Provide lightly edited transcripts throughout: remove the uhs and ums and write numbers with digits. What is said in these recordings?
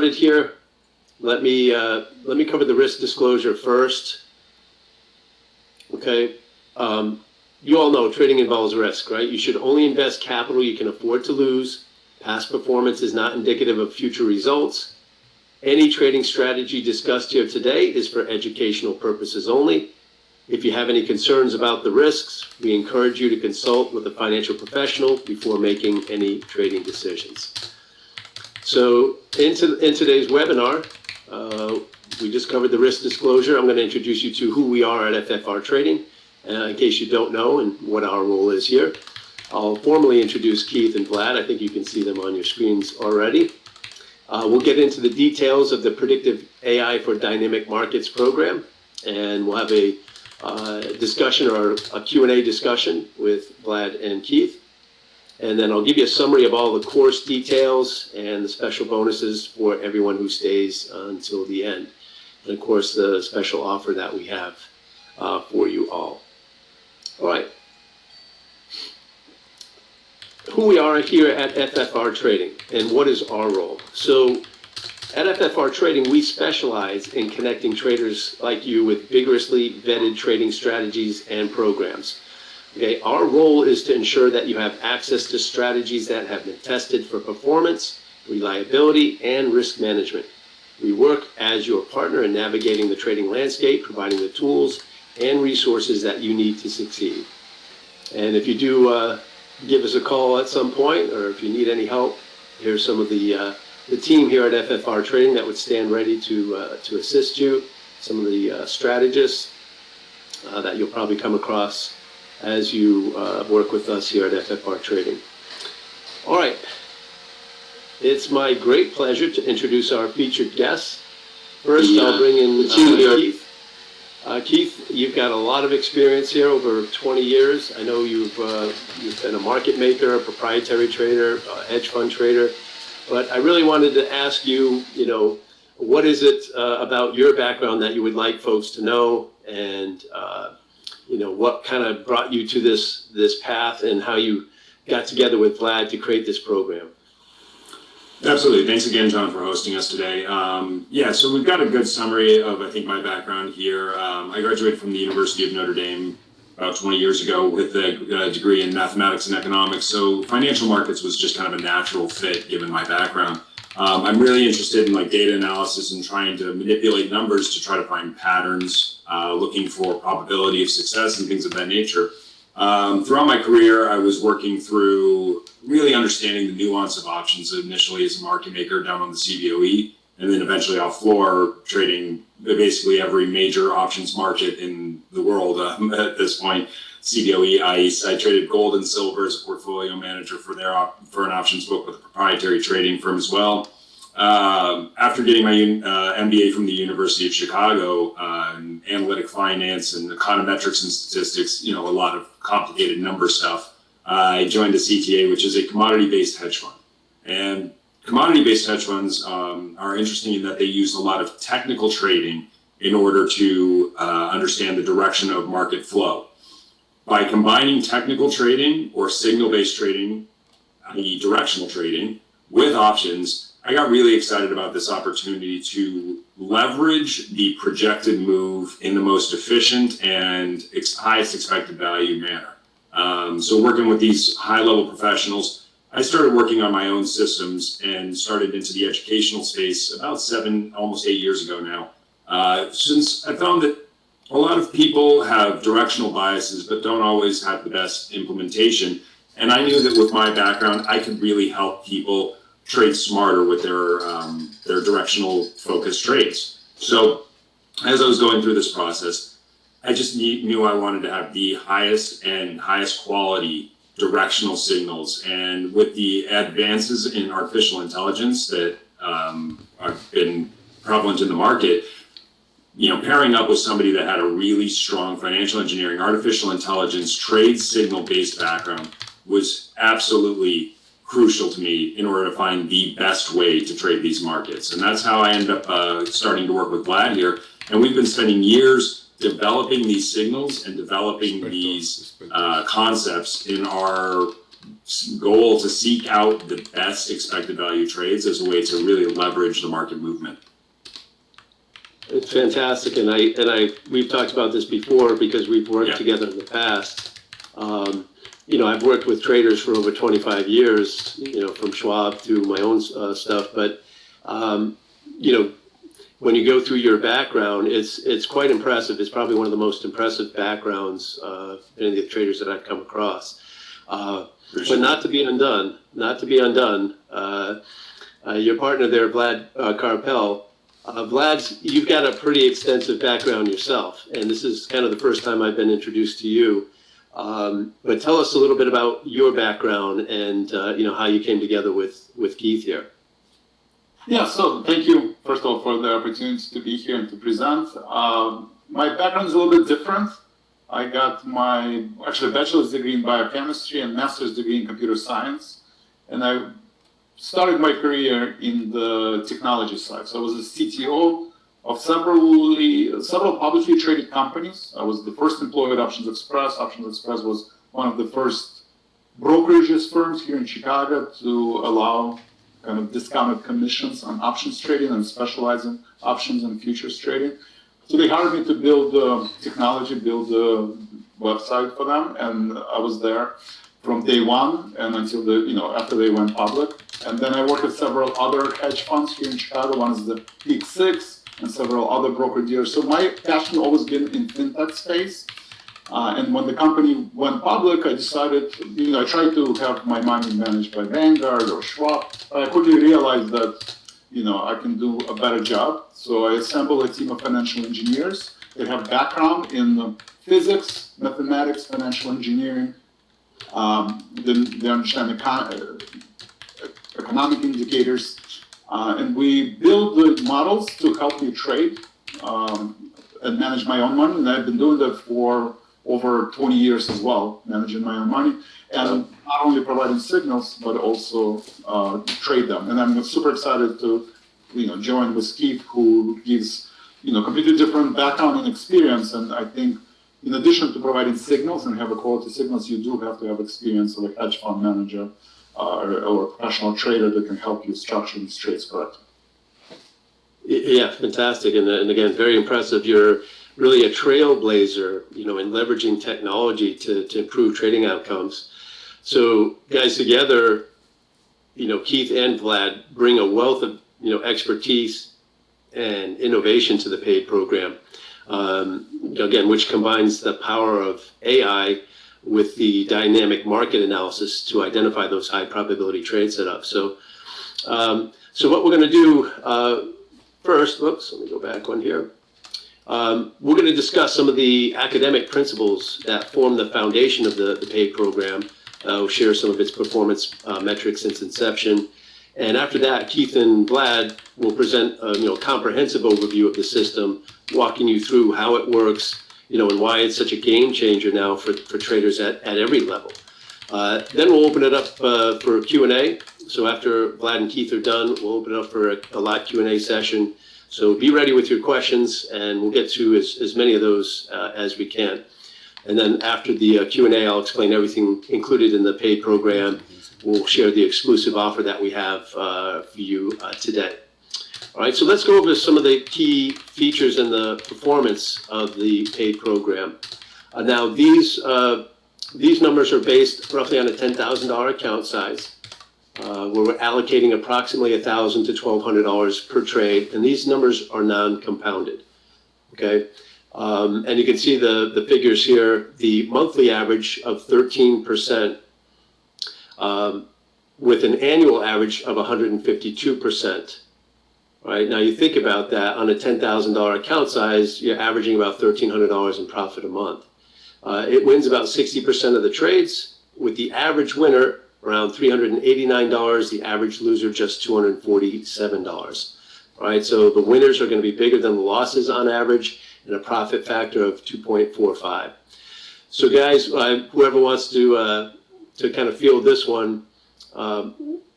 started here, let me cover the risk disclosure first. Okay. You all know trading involves risk, right? You should only invest capital you can afford to lose. Past performance is not indicative of future results. Any trading strategy discussed here today is for educational purposes only. If you have any concerns about the risks, we encourage you to consult with a financial professional before making any trading decisions. So in today's webinar, we just covered the risk disclosure. I'm going to introduce you to who we are at FFR Trading, in case you don't know, and what our role is here. I'll formally introduce Keith and Vlad. I think you can see them on your screens already. We'll get into the details of the Predictive AI for Dynamic Markets program, and we'll have a discussion or a Q&A discussion with Vlad and Keith. And then I'll give you a summary of all the course details and the special bonuses for everyone who stays until the end. And of course, the special offer that we have for you all. All right. Who we are here at FFR Trading and what is our role. So at FFR Trading, we specialize in connecting traders like you with vigorously vetted trading strategies and programs. Okay, our role is to ensure that you have access to strategies that have been tested for performance, reliability, and risk management. We work as your partner in navigating the trading landscape, providing the tools and resources that you need to succeed. And if you do give us a call at some point, or if you need any help, here's some of the team here at FFR Trading that would stand ready to assist you, some of the strategists that you'll probably come across as you work with us here at FFR Trading. All right, it's my great pleasure to introduce our featured guests. First, I'll bring in Keith. Keith, you've got a lot of experience here, over 20 years. I know you've been a market maker, a proprietary trader, a hedge fund trader. But I really wanted to ask you, what is it about your background that you would like folks to know, and what kind of brought you to this path, and how you got together with Vlad to create this program? Absolutely. Thanks again, John, for hosting us today. So we've got a good summary of, I think, my background here. I graduated from the University of Notre Dame about 20 years ago with a degree in mathematics and economics. So financial markets was just kind of a natural fit given my background. I'm really interested in data analysis and trying to manipulate numbers to try to find patterns, looking for probability of success and things of that nature. Throughout my career, I was working through really understanding the nuance of options, initially as a market maker down on the CBOE, and then eventually off floor trading basically every major options market in the world at this point. CBOE, ICE. I traded gold and silver as a portfolio manager for an options book with a proprietary trading firm as well. After getting my MBA from the University of Chicago in analytic finance and econometrics and statistics, a lot of complicated number stuff, I joined a CTA, which is a commodity-based hedge fund. And commodity-based hedge funds are interesting in that they use a lot of technical trading in order to understand the direction of market flow. By combining technical trading or signal-based trading, i.e. directional trading, with options, I got really excited about this opportunity to leverage the projected move in the most efficient and highest expected value manner. So working with these high-level professionals, I started working on my own systems and started into the educational space about almost 8 years ago now. Since I found that a lot of people have directional biases, but don't always have the best implementation. And I knew that with my background, I could really help people trade smarter with their directional focused trades. So as I was going through this process, I just knew I wanted to have the highest quality directional signals. And with the advances in artificial intelligence that have been prevalent in the market, pairing up with somebody that had a really strong financial engineering, artificial intelligence, trade signal-based background was absolutely crucial to me in order to find the best way to trade these markets. And that's how I ended up starting to work with Vlad here. And we've been spending years developing these signals and developing these concepts in our goal to seek out the best expected value trades as a way to really leverage the market movement. It's fantastic, and we've talked about this before because we've worked Yeah. together in the past. I've worked with traders for over 25 years, from Schwab to my own stuff, but when you go through your background, it's quite impressive. It's probably one of the most impressive backgrounds of any of the traders that I've come across. But not to be undone. Your partner there, Vlad Karpel, Vlad, you've got a pretty extensive background yourself, and this is kind of the first time I've been introduced to you. But tell us a little bit about your background and how you came together with Keith here. Yeah, so thank you, first of all, for the opportunity to be here and to present. My background is a little bit different. I got my bachelor's degree in biochemistry and master's degree in computer science. And I started my career in the technology side. So I was a CTO of several publicly traded companies. I was the first employee at Options Express. Options Express was one of the first brokerages firms here in Chicago to allow kind of discounted commissions on options trading and specialize in options and futures trading. So they hired me to build technology, build a website for them, and I was there from day one and until after they went public. And then I worked at several other hedge funds here in Chicago. One is the Big Six and several other broker dealers. So my passion always been in fintech space. And when the company went public, I decided, I tried to have my money managed by Vanguard or Schwab. I quickly realized that, I can do a better job. So I assembled a team of financial engineers that have background in physics, mathematics, financial engineering. They understand economic indicators. And we build the models to help me trade and manage my own money. And I've been doing that for over 20 years as well, managing my own money, and not only providing signals, but also trade them. And I'm super excited to, join with Keith, who gives, completely different background and experience. And I think in addition to providing signals and have a quality signals, you do have to have experience of a hedge fund manager or a professional trader that can help you structure these trades correctly. Yeah, fantastic. And again, very impressive. You're really a trailblazer, in leveraging technology to improve trading outcomes. So guys, together, Keith and Vlad bring a wealth of, expertise and innovation to the paid program. Again, which combines the power of AI with the dynamic market analysis to identify those high probability trade setups. So what we're going to do first, let me go back one here. We're going to discuss some of the academic principles that form the foundation of the paid program. We'll share some of its performance metrics since inception. And after that, Keith and Vlad will present a comprehensive overview of the system, walking you through how it works, and why it's such a game changer now for traders at every level. Then we'll open it up for Q&A. So after Vlad and Keith are done, we'll open it up for a live Q&A session. So be ready with your questions, and we'll get to as many of those as we can. And then after the Q&A, I'll explain everything included in the paid program. We'll share the exclusive offer that we have for you today. All right, so let's go over some of the key features and the performance of the paid program. Now, these numbers are based roughly on a $10,000 account size. Where we're allocating approximately $1,000 to $1,200 per trade, and these numbers are non-compounded. Okay, and you can see the figures here. The monthly average of 13%, with an annual average of 152%. Right now, you think about that on a $10,000 account size, you're averaging about $1,300 in profit a month. It wins about 60% of the trades, with the average winner around $389, the average loser just $247. All right, so the winners are going to be bigger than the losses on average, and a profit factor of 2.45. So guys, whoever wants to kind of field this one,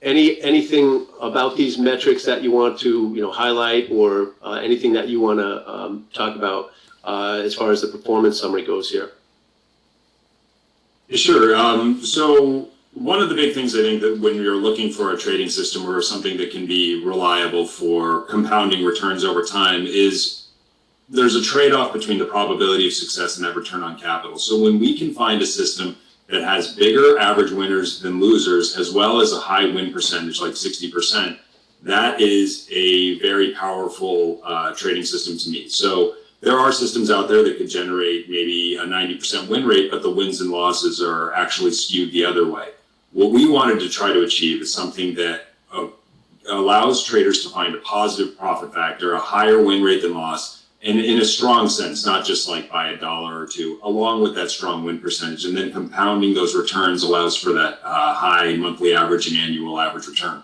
anything about these metrics that you want to highlight, or anything that you want to talk about as far as the performance summary goes here? Sure. So one of the big things I think that when you're looking for a trading system or something that can be reliable for compounding returns over time is there's a trade-off between the probability of success and that return on capital. So when we can find a system that has bigger average winners than losers, as well as a high win percentage, like 60%, that is a very powerful trading system to me. So there are systems out there that could generate maybe a 90% win rate, but the wins and losses are actually skewed the other way. What we wanted to try to achieve is something that allows traders to find a positive profit factor, a higher win rate than loss, and in a strong sense, not just like by $1 or $2, along with that strong win percentage. And then compounding those returns allows for that high monthly average and annual average return.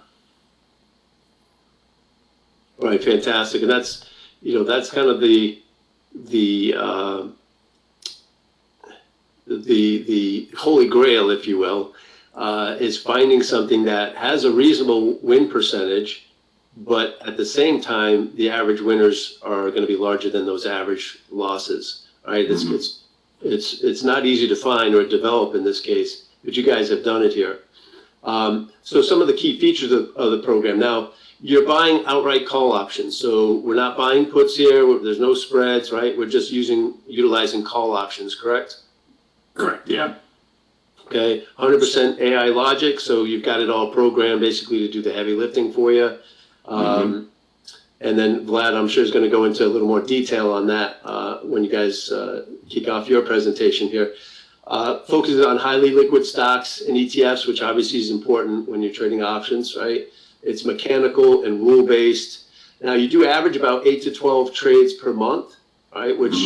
Right, fantastic. And that's, that's kind of the holy grail, if you will, is finding something that has a reasonable win percentage, but at the same time, the average winners are going to be larger than those average losses. Right? It's not easy to find or develop in this case, but you guys have done it here. So some of the key features of the program. Now, you're buying outright call options. So we're not buying puts here. There's no spreads, right? We're just utilizing call options, correct? Correct, yeah. Okay, 100% AI logic. So you've got it all programmed basically to do the heavy lifting for you. And then Vlad, I'm sure, is going to go into a little more detail on that when you guys kick off your presentation here. Focuses on highly liquid stocks and ETFs, which obviously is important when you're trading options, right? It's mechanical and rule-based. Now, you do average about 8 to 12 trades per month, right? Which,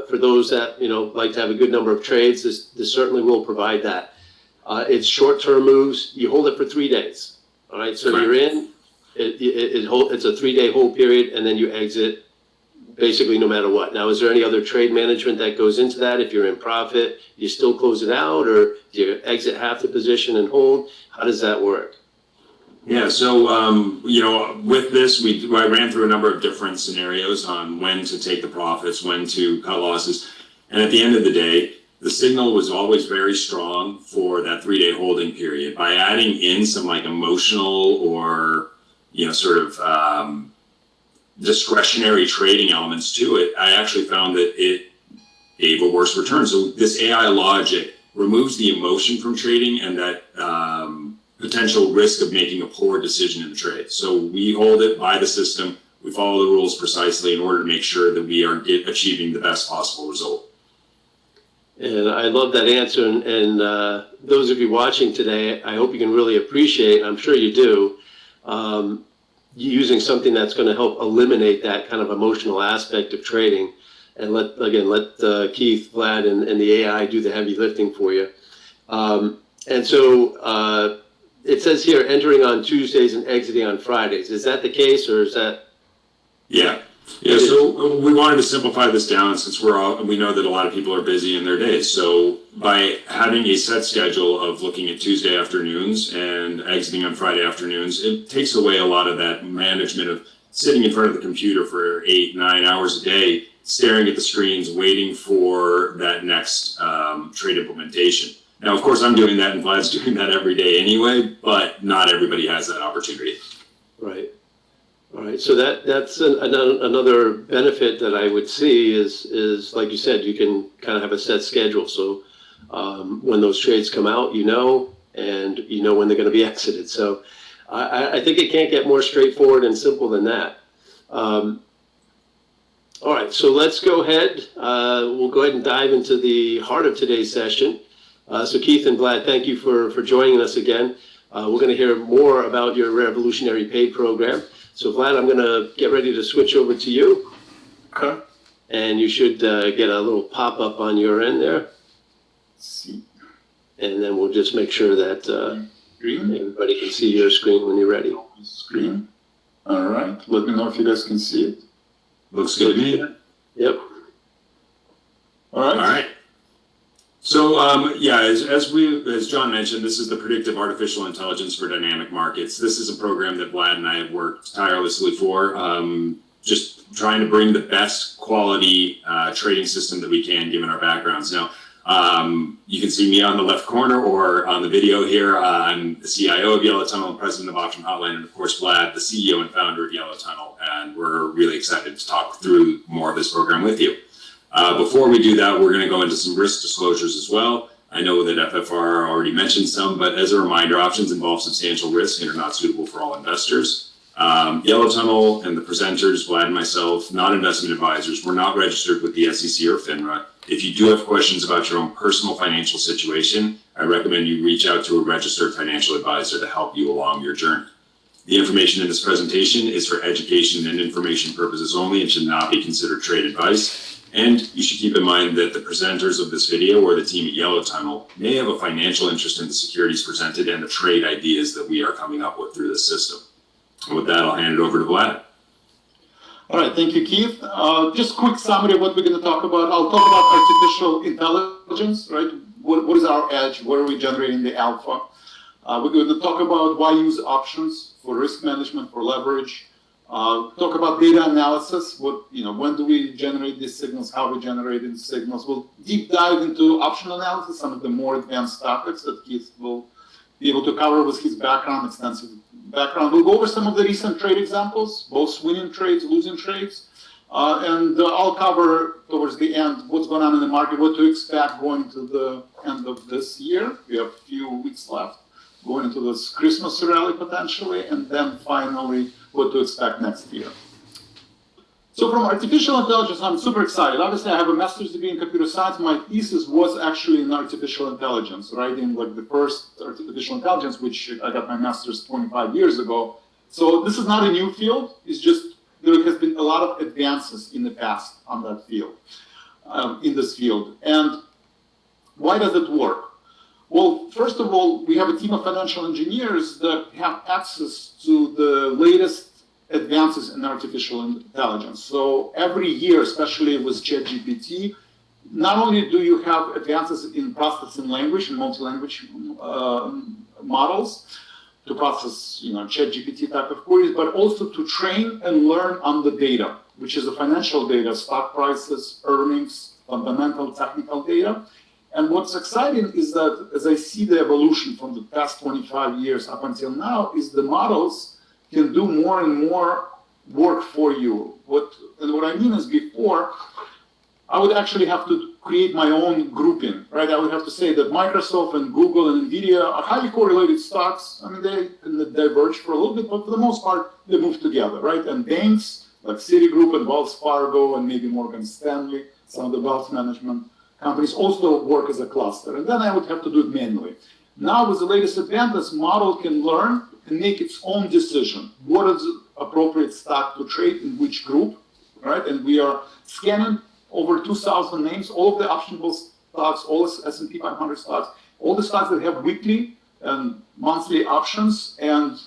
for those that, like to have a good number of trades, this certainly will provide that. It's short-term moves. You hold it for 3 days, all right? So you're in, it's a 3-day hold period, and then you exit basically no matter what. Now, is there any other trade management that goes into that? If you're in profit, you still close it out, or do you exit half the position and hold? How does that work? Yeah, so, with this, I ran through a number of different scenarios on when to take the profits, when to cut losses. And at the end of the day, the signal was always very strong for that 3-day holding period. By adding in some like emotional or, discretionary trading elements to it, I actually found that it gave a worse return. So this AI logic removes the emotion from trading and that potential risk of making a poor decision in the trade. So we hold it by the system. We follow the rules precisely in order to make sure that we are achieving the best possible result. And I love that answer. And those of you watching today, I hope you can really appreciate, I'm sure you do, using something that's going to help eliminate that kind of emotional aspect of trading. And let Keith, Vlad, and the AI do the heavy lifting for you. And so it says here, entering on Tuesdays and exiting on Fridays. Is that the case, or is that? Yeah. So we wanted to simplify this down since we know that a lot of people are busy in their days. So by having a set schedule of looking at Tuesday afternoons and exiting on Friday afternoons, it takes away a lot of that management of sitting in front of the computer for 8-9 hours a day, staring at the screens, waiting for that next trade implementation. Now, of course, I'm doing that and Vlad's doing that every day anyway, but not everybody has that opportunity. Right. All right. So that's another benefit that I would see is like you said, you can kind of have a set schedule. So when those trades come out, and you know when they're going to be exited. So I think it can't get more straightforward and simple than that. All right. So let's go ahead. We'll go ahead and dive into the heart of today's session. So Keith and Vlad, thank you for joining us again. We're going to hear more about your revolutionary paid program. So Vlad, I'm going to get ready to switch over to you. Okay. And you should get a little pop-up on your end there. Let's see. And then we'll just make sure that everybody can see your screen when you're ready. Screen. All right. Let me know if you guys can see it. Looks good to me. Yep. All right. All right. So, as John mentioned, this is the predictive artificial intelligence for dynamic markets. This is a program that Vlad and I have worked tirelessly for, just trying to bring the best quality trading system that we can, given our backgrounds. Now, You can see me on the left corner or on the video here. I'm the CIO of Yellow Tunnel and president of Option Hotline, and of course, Vlad, the CEO and founder of Yellow Tunnel. And we're really excited to talk through more of this program with you. Before we do that, we're going to go into some risk disclosures as well. I know that FFR already mentioned some, but as a reminder, options involve substantial risk and are not suitable for all investors. Yellow Tunnel and the presenters, Vlad and myself, not investment advisors, we're not registered with the SEC or FINRA. If you do have questions about your own personal financial situation, I recommend you reach out to a registered financial advisor to help you along your journey. The information in this presentation is for education and information purposes only and should not be considered trade advice. And you should keep in mind that the presenters of this video or the team at Yellow Tunnel may have a financial interest in the securities presented and the trade ideas that we are coming up with through this system. And with that, I'll hand it over to Vlad. All right, thank you, Keith. Just a quick summary of what we're going to talk about. I'll talk about artificial intelligence, right? What is our edge? Where are we generating the alpha? We're going to talk about why use options for risk management, for leverage. Talk about data analysis. When do we generate these signals? How we generate these signals? We'll deep dive into option analysis, some of the more advanced topics that Keith will be able to cover with his background, extensive background. We'll go over some of the recent trade examples, both winning trades, losing trades, and I'll cover towards the end what's going on in the market, what to expect going to the end of this year. We have a few weeks left, going into this Christmas rally potentially, and then finally what to expect next year. So from artificial intelligence, I'm super excited. Obviously, I have a master's degree in computer science. My thesis was actually in artificial intelligence, writing like the first artificial intelligence, which I got my master's 25 years ago. So this is not a new field. It's just there has been a lot of advances in the past on that field, in this field. And why does it work? Well, first of all, we have a team of financial engineers that have access to the latest advances in artificial intelligence. So every year, especially with ChatGPT, not only do you have advances in processing language and multi-language models to process, ChatGPT type of queries, but also to train and learn on the data, which is the financial data, stock prices, earnings, fundamental technical data. And what's exciting is that as I see the evolution from the past 25 years up until now, is the models can do more and more work for you. What I mean is before, I would actually have to create my own grouping, right? I would have to say that Microsoft and Google and Nvidia are highly correlated stocks. I mean, they can diverge for a little bit, but for the most part, they move together, right? And banks like Citigroup and Wells Fargo and maybe Morgan Stanley, some of the wealth management companies also work as a cluster. And then I would have to do it manually. Now with the latest advances, model can learn and make its own decision. What is the appropriate stock to trade in which group, right? And we are scanning over 2,000 names, all of the optionable stocks, all the S&P 500 stocks, all the stocks that have weekly and monthly options and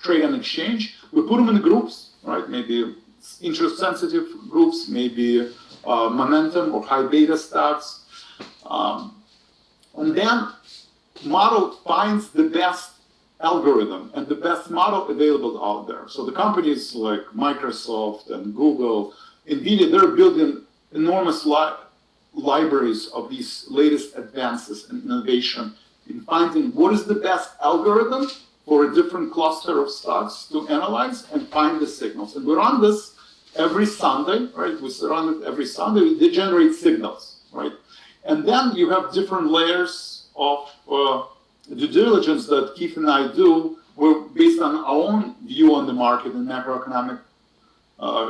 trade and exchange. We put them in groups, right? Maybe interest-sensitive groups, maybe momentum or high beta stocks. And then model finds the best algorithm and the best model available out there. So the companies like Microsoft and Google, Nvidia, they're building enormous libraries of these latest advances in innovation in finding what is the best algorithm for a different cluster of stocks to analyze and find the signals. And we run this every Sunday, right? We run it every Sunday. They generate signals, right? And then you have different layers of due diligence that Keith and I do. We're based on our own view on the market and macroeconomic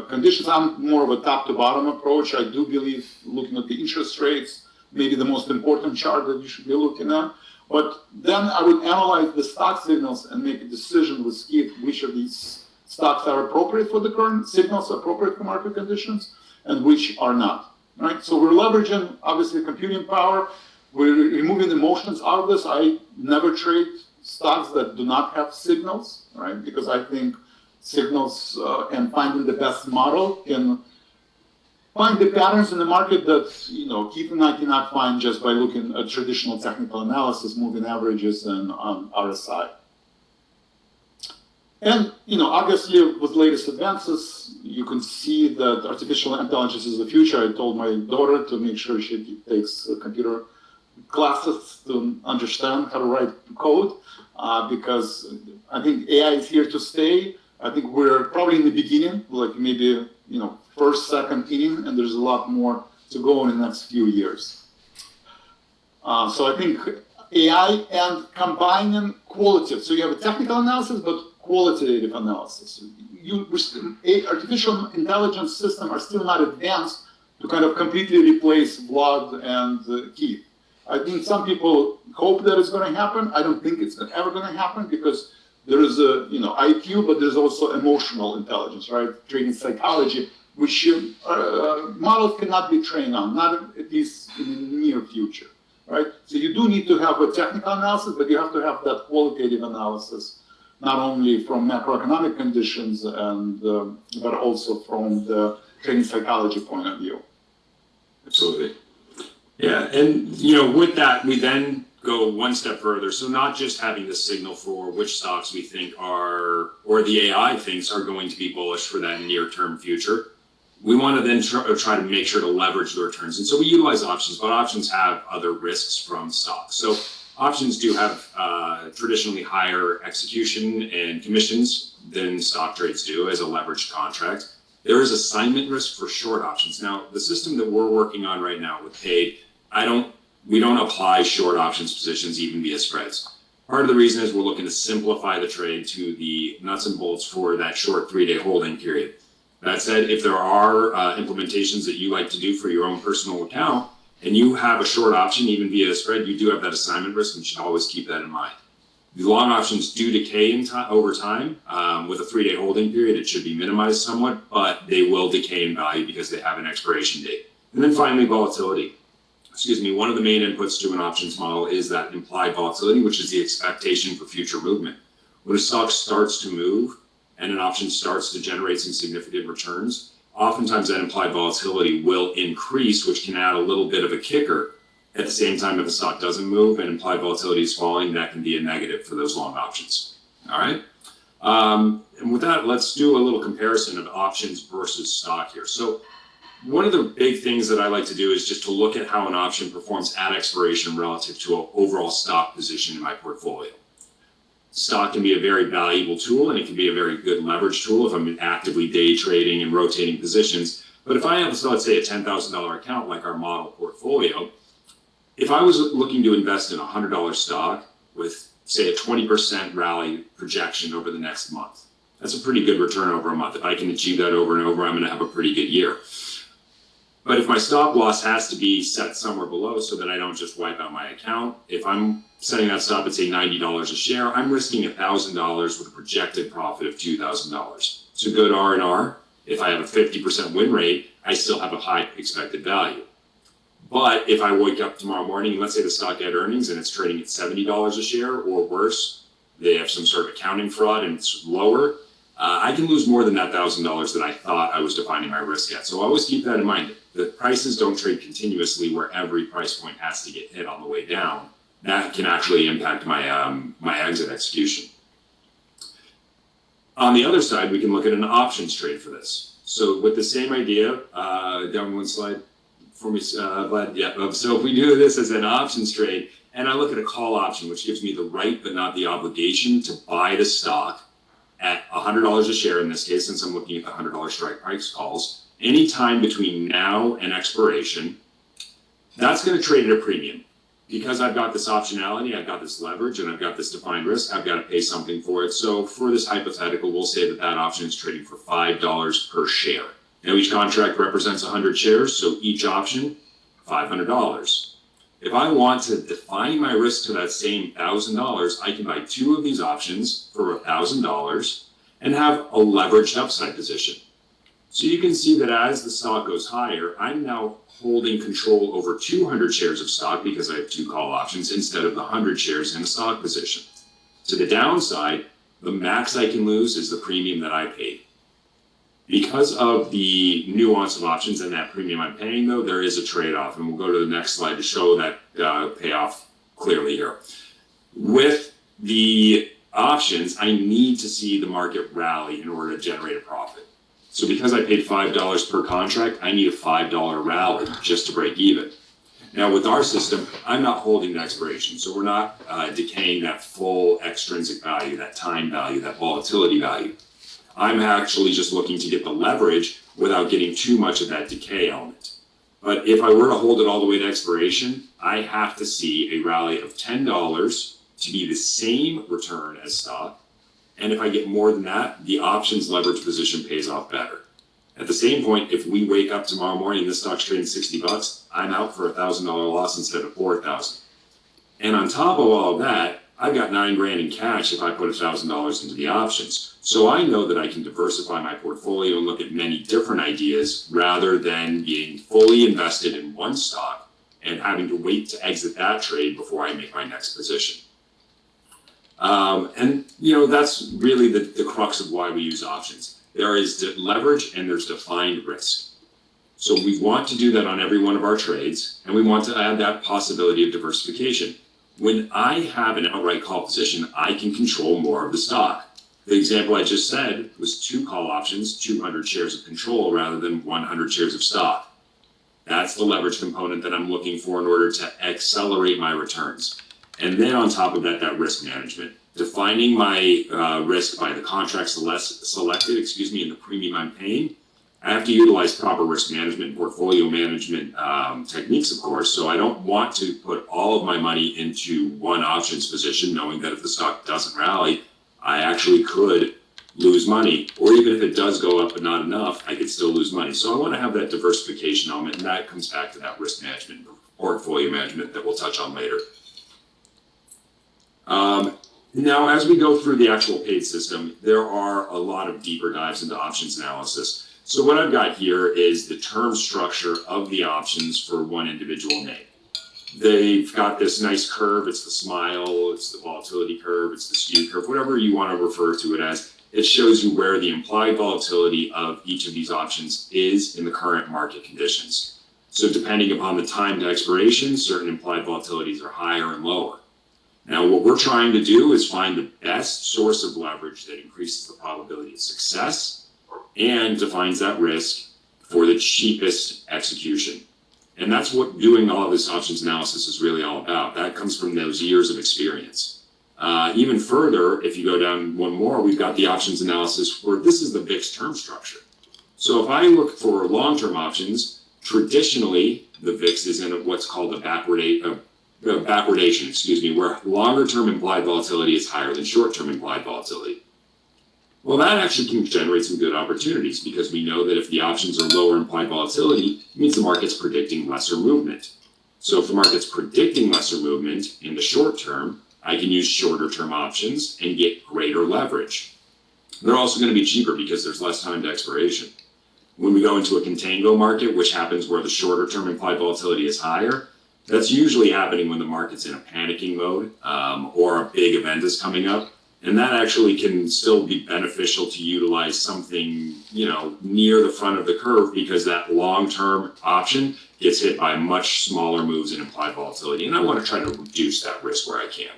conditions. I'm more of a top-to-bottom approach. I do believe looking at the interest rates, maybe the most important chart that you should be looking at. But then I would analyze the stock signals and make a decision with Keith which of these stocks are appropriate for the current signals, appropriate for market conditions, and which are not. Right? So we're leveraging, obviously, computing power. We're removing emotions out of this. I never trade stocks that do not have signals, right? Because I think signals and finding the best model can find the patterns in the market that Keith and I cannot find just by looking at traditional technical analysis, moving averages, and RSI. And obviously, with latest advances, you can see that artificial intelligence is the future. I told my daughter to make sure she takes computer classes to understand how to write code, because I think AI is here to stay. I think we're probably in the beginning, like maybe, first, second inning, and there's a lot more to go in the next few years. So I think AI and combining qualitative. So you have a technical analysis, but qualitative analysis. Artificial intelligence systems are still not advanced to kind of completely replace Vlad and Keith. I think some people hope that it's going to happen. I don't think it's ever going to happen, because there is a IQ, but there's also emotional intelligence, right? Training psychology, which models cannot be trained on, not at least in the near future, right? So you do need to have a technical analysis, but you have to have that qualitative analysis, not only from macroeconomic conditions and but also from the training psychology point of view. Absolutely. Yeah, and with that, we then go one step further. So not just having the signal for which stocks we think are, or the AI thinks are going to be bullish for that near-term future. We want to then try to make sure to leverage the returns. And so we utilize options, but options have other risks from stocks. So options do have traditionally higher execution and commissions than stock trades do as a leveraged contract. There is assignment risk for short options. Now, the system that we're working on right now with paid, we don't apply short options positions even via spreads. Part of the reason is we're looking to simplify the trade to the nuts and bolts for that short 3-day holding period. That said, if there are implementations that you like to do for your own personal account, and you have a short option even via a spread, you do have that assignment risk, and you should always keep that in mind. The long options do decay over time. With a 3-day holding period, it should be minimized somewhat, but they will decay in value because they have an expiration date. And then finally, volatility. One of the main inputs to an options model is that implied volatility, which is the expectation for future movement. When a stock starts to move and an option starts to generate some significant returns, oftentimes that implied volatility will increase, which can add a little bit of a kicker. At the same time, if the stock doesn't move and implied volatility is falling, that can be a negative for those long options. All right. And with that, let's do a little comparison of options versus stock here. So one of the big things that I like to do is just to look at how an option performs at expiration relative to an overall stock position in my portfolio. Stock can be a very valuable tool, and it can be a very good leverage tool if I'm actively day trading and rotating positions. But if I have, so let's say, a $10,000 account like our model portfolio, if I was looking to invest in a $100 stock with, say, a 20% rally projection over the next month, that's a pretty good return over a month. If I can achieve that over and over, I'm going to have a pretty good year. But if my stop loss has to be set somewhere below so that I don't just wipe out my account, if I'm setting that stop at, say, $90 a share, I'm risking $1,000 with a projected profit of $2,000. So good R&R. If I have a 50% win rate, I still have a high expected value. But if I wake up tomorrow morning, and let's say the stock had earnings and it's trading at $70 a share or worse, they have some sort of accounting fraud and it's lower, I can lose more than that $1,000 that I thought I was defining my risk at. So always keep that in mind. The prices don't trade continuously where every price point has to get hit on the way down. That can actually impact my my exit execution. On the other side, we can look at an options trade for this. So with the same idea, down one slide for me, Vlad. Yeah. So if we do this as an options trade, and I look at a call option, which gives me the right but not the obligation to buy the stock at $100 a share in this case, since I'm looking at the $100 strike price calls, any time between now and expiration, that's going to trade at a premium. Because I've got this optionality, I've got this leverage, and I've got this defined risk, I've got to pay something for it. So for this hypothetical, we'll say that that option is trading for $5 per share. Now each contract represents 100 shares, so each option, $500. If I want to define my risk to that same $1,000, I can buy 2 of these options for $1,000 and have a leveraged upside position. So you can see that as the stock goes higher, I'm now holding control over 200 shares of stock because I have 2 call options instead of the 100 shares in a stock position. To the downside, the max I can lose is the premium that I paid. Because of the nuance of options and that premium I'm paying, though, there is a trade-off, and we'll go to the next slide to show that payoff clearly here. With the options, I need to see the market rally in order to generate a profit. So because I paid $5 per contract, I need a $5 rally just to break even. Now, with our system, I'm not holding the expiration, so we're not decaying that full extrinsic value, that time value, that volatility value. I'm actually just looking to get the leverage without getting too much of that decay element. But if I were to hold it all the way to expiration, I have to see a rally of $10 to be the same return as stock. And if I get more than that, the options leverage position pays off better. At the same point, if we wake up tomorrow morning and the stock's trading $60, I'm out for a $1,000 loss instead of $4,000. And on top of all of that, I've got $9,000 in cash if I put $1,000 into the options. So I know that I can diversify my portfolio and look at many different ideas rather than being fully invested in one stock and having to wait to exit that trade before I make my next position. That's really the crux of why we use options. There is leverage and there's defined risk. So we want to do that on every one of our trades, and we want to add that possibility of diversification. When I have an outright call position, I can control more of the stock. The example I just said was 2 call options, 200 shares of control rather than 100 shares of stock. That's the leverage component that I'm looking for in order to accelerate my returns. And then on top of that, that risk management. Defining my risk by the contracts selected, and the premium I'm paying. I have to utilize proper risk management and portfolio management techniques, of course. So I don't want to put all of my money into one options position, knowing that if the stock doesn't rally, I actually could lose money. Or even if it does go up but not enough, I could still lose money. So I want to have that diversification element, and that comes back to that risk management, portfolio management that we'll touch on later. Now, as we go through the actual paid system, there are a lot of deeper dives into options analysis. So what I've got here is the term structure of the options for one individual name. They've got this nice curve. It's the smile, it's the volatility curve, it's the skew curve, whatever you want to refer to it as. It shows you where the implied volatility of each of these options is in the current market conditions. So depending upon the time to expiration, certain implied volatilities are higher and lower. Now, what we're trying to do is find the best source of leverage that increases the probability of success and defines that risk for the cheapest execution. And that's what doing all of this options analysis is really all about. That comes from those years of experience. Even further, if you go down one more, we've got the options analysis where this is the VIX term structure. So if I look for long-term options, traditionally, the VIX is in what's called a backwardation, where longer-term implied volatility is higher than short-term implied volatility. Well, that actually can generate some good opportunities because we know that if the options are lower implied volatility, it means the market's predicting lesser movement. So if the market's predicting lesser movement in the short term, I can use shorter-term options and get greater leverage. They're also going to be cheaper because there's less time to expiration. When we go into a contango market, which happens where the shorter-term implied volatility is higher, that's usually happening when the market's in a panicking mode or a big event is coming up. And that actually can still be beneficial to utilize something, near the front of the curve because that long-term option gets hit by much smaller moves in implied volatility. And I want to try to reduce that risk where I can.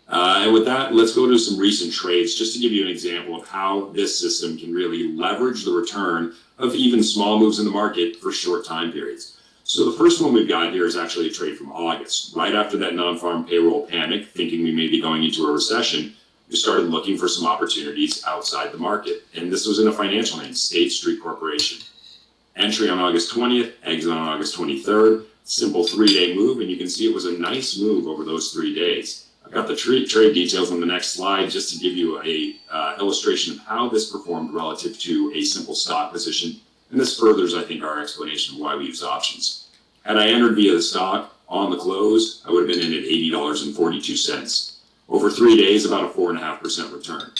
And with that, let's go to some recent trades just to give you an example of how this system can really leverage the return of even small moves in the market for short time periods. So the first one we've got here is actually a trade from August. Right after that non-farm payroll panic, thinking we may be going into a recession, we started looking for some opportunities outside the market. And this was in a financial name, State Street Corporation. Entry on August 20th, exit on August 23rd, simple 3-day move, and you can see it was a nice move over those 3 days. I've got the trade details on the next slide just to give you a illustration of how this performed relative to a simple stock position. And this furthers, I think, our explanation of why we use options. Had I entered via the stock on the close, I would have been in at $80.42. Over 3 days, about a 4.5% return.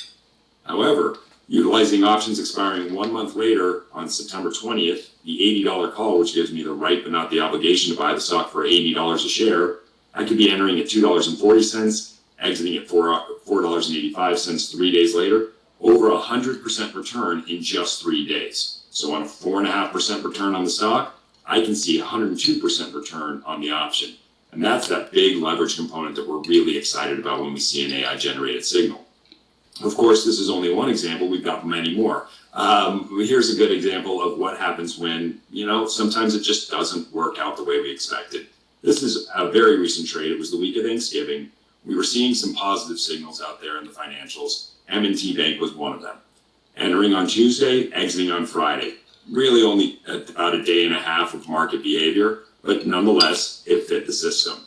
However, utilizing options expiring 1 month later on September 20th, the $80 call, which gives me the right but not the obligation to buy the stock for $80 a share, I could be entering at $2.40, exiting at $4.85 3 days later, over 100% return in just 3 days. So on a 4.5% return on the stock, I can see 102% return on the option. And that's that big leverage component that we're really excited about when we see an AI-generated signal. Of course, this is only one example. We've got many more. Here's a good example of what happens when, sometimes it just doesn't work out the way we expected. This is a very recent trade. It was the week of Thanksgiving. We were seeing some positive signals out there in the financials. M&T Bank was one of them. Entering on Tuesday, exiting on Friday. Really only about a day and a half of market behavior, but nonetheless, it fit the system.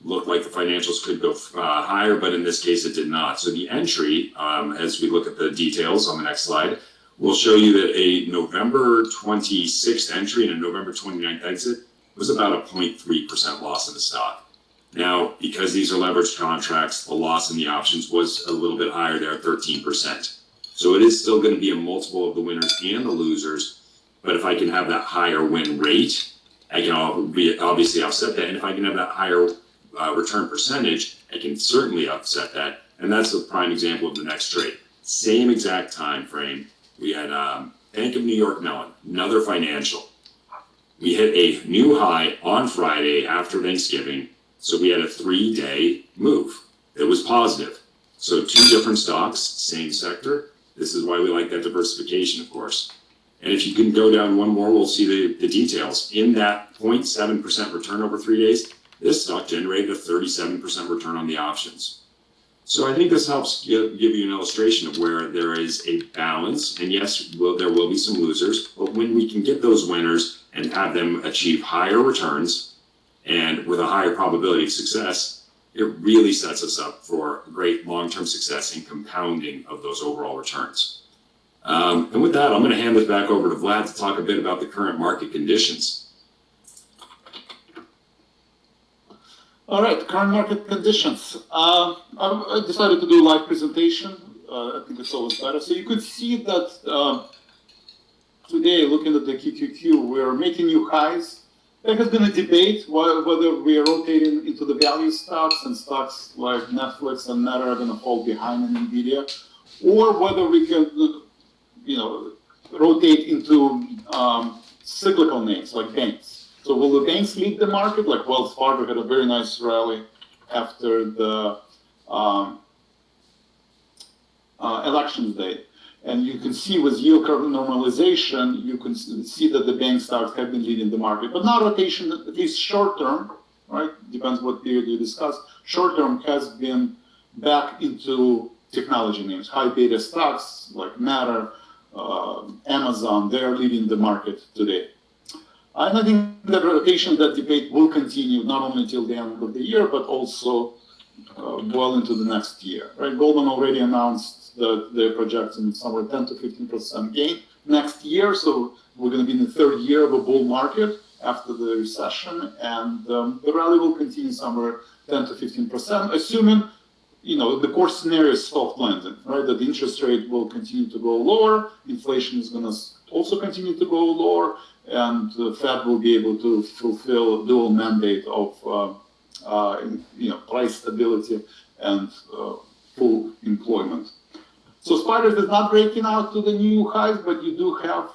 Looked like the financials could go higher, but in this case, it did not. So the entry, as we look at the details on the next slide, will show you that a November 26th entry and a November 29th exit was about a 0.3% loss in the stock. Now, because these are leveraged contracts, the loss in the options was a little bit higher there, 13%. So it is still going to be a multiple of the winners and the losers. But if I can have that higher win rate, I can obviously offset that. And if I can have that higher return percentage, I can certainly offset that. And that's the prime example of the next trade. Same exact time frame. We had Bank of New York Mellon, another financial. We hit a new high on Friday after Thanksgiving. So we had a 3-day move that was positive. So two different stocks, same sector. This is why we like that diversification, of course. And if you can go down one more, we'll see the details. In that 0.7% return over 3 days, this stock generated a 37% return on the options. So I think this helps give you an illustration of where there is a balance. And yes, there will be some losers, but when we can get those winners and have them achieve higher returns and with a higher probability of success, it really sets us up for great long-term success and compounding of those overall returns. And with that, I'm going to hand this back over to Vlad to talk a bit about the current market conditions. All right, current market conditions. I decided to do a live presentation. I think it's always better. So you could see that today, looking at the QQQ, we're making new highs. There has been a debate whether we are rotating into the value stocks and stocks like Netflix and Meta are going to fall behind in NVIDIA, or whether we can, rotate into cyclical names like banks. So will the banks lead the market? Like Wells Fargo had a very nice rally after the election day. And you can see with yield curve normalization, you can see that the bank stocks have been leading the market. But now rotation, at least short term, right? Depends what period you discuss. Short term has been back into technology names, high beta stocks like Meta, Amazon. They're leading the market today. And I think that rotation, that debate will continue not only until the end of the year, but also well into the next year. Right? Goldman already announced that they're projecting somewhere 10 to 15% gain next year. So we're going to be in the third year of a bull market after the recession, and the rally will continue somewhere 10 to 15%, assuming the core scenario is soft landing, right? That the interest rate will continue to go lower, inflation is going to also continue to go lower, and the Fed will be able to fulfill dual mandate of price stability and full employment. So Spiders is not breaking out to the new highs, but you do have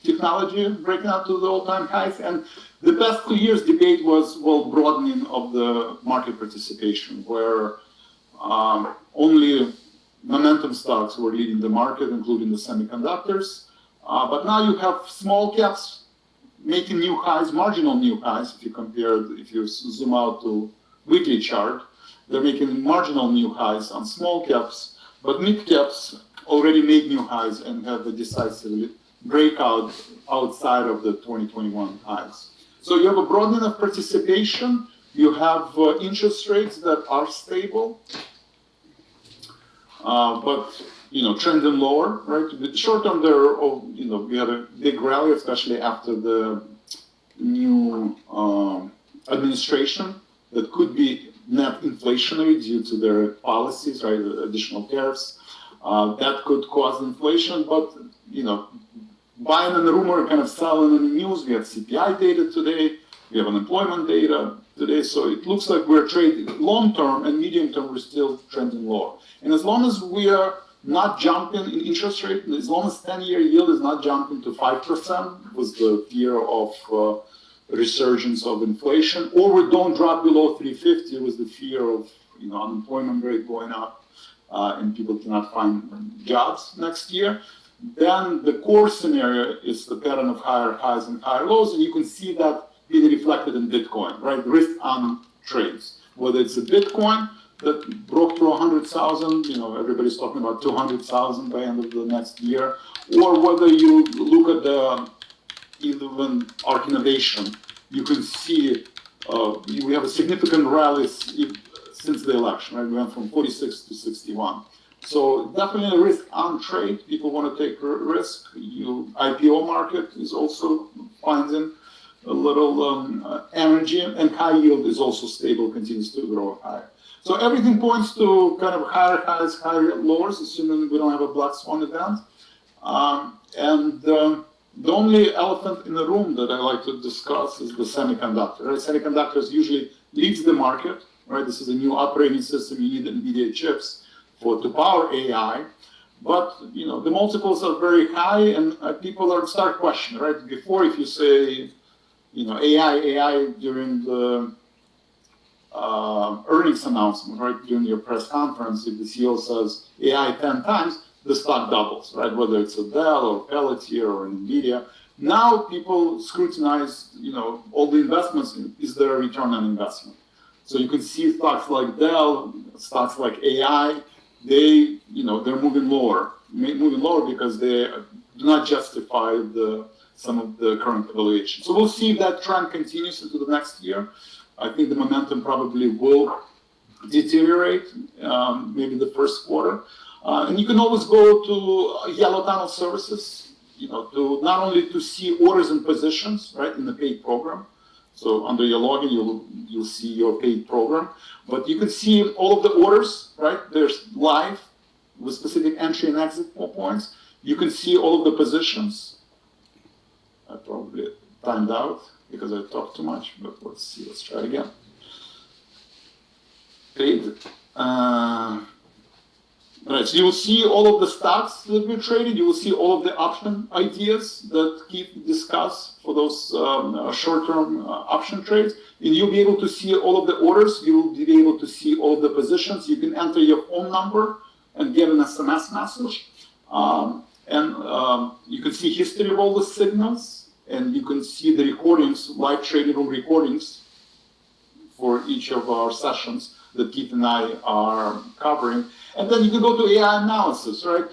technology breaking out to the all-time highs. And the past 2 years debate was, broadening of the market participation, where only momentum stocks were leading the market, including the semiconductors. But now you have small caps making new highs, marginal new highs. If you zoom out to weekly chart, they're making marginal new highs on small caps. But mid caps already made new highs and have a decisive breakout outside of the 2021 highs. So you have a broadening of participation. You have interest rates that are stable, but trending lower. Right. Short term, we had a big rally, especially after the new administration that could be net inflationary due to their policies, right? Additional tariffs that could cause inflation, but buying on the rumor, kind of selling in the news. We have CPI data today, we have unemployment data today, so it looks like we're trading long term and medium term. We're still trending lower, and as long as we are not jumping in interest rate, as long as 10-year yield is not jumping to 5%, with the fear of resurgence of inflation, or we don't drop below 350 with the fear of unemployment rate going up and people cannot find jobs next year, Then the core scenario is the pattern of higher highs and higher lows, and you can see that being reflected in Bitcoin, right? Risk on trades, whether it's a Bitcoin that broke through 100,000, everybody's talking about 200,000 by end of the next year, or whether you look at the even Arc Innovation, you can see we have a significant rally since the election, right? We went from 46 to 61. So definitely a risk on trade. People want to take risk. IPO market is also finding a little energy, and high yield is also stable, continues to grow higher. So everything points to kind of higher highs, higher lows, assuming we don't have a black swan event. The only elephant in the room that I like to discuss is the semiconductor. Right? Semiconductors usually leads the market. Right? This is a new operating system. You need NVIDIA chips to power AI. But the multiples are very high, and people start questioning. Right? Before, if you say AI during the earnings announcement, right, during your press conference, if the CEO says AI 10 times, the stock doubles, right? Whether it's a Dell or Pelletier or NVIDIA. Now people scrutinize, all the investments. Is there a return on investment? So you can see stocks like Dell, stocks like AI, they're moving lower because they do not justify some of the current valuation. So we'll see if that trend continues into the next year. I think the momentum probably will deteriorate, maybe the first quarter. And you can always go to Yellow Tunnel Services, to not only to see orders and positions, right, in the paid program. So under your login, you'll see your paid program, but you can see all of the orders, right? There's live with specific entry and exit points. You can see all of the positions. I probably timed out because I talked too much, but let's see. Let's try again. Paid. Right, so you will see all of the stocks that we traded. You will see all of the option ideas that Keith discussed for those short-term option trades. And you'll be able to see all of the orders. You will be able to see all of the positions. You can enter your phone number and get an SMS message. You can see history of all the signals. And you can see the recordings, live trading room recordings for each of our sessions that Keith and I are covering. And then you can go to AI analysis, right?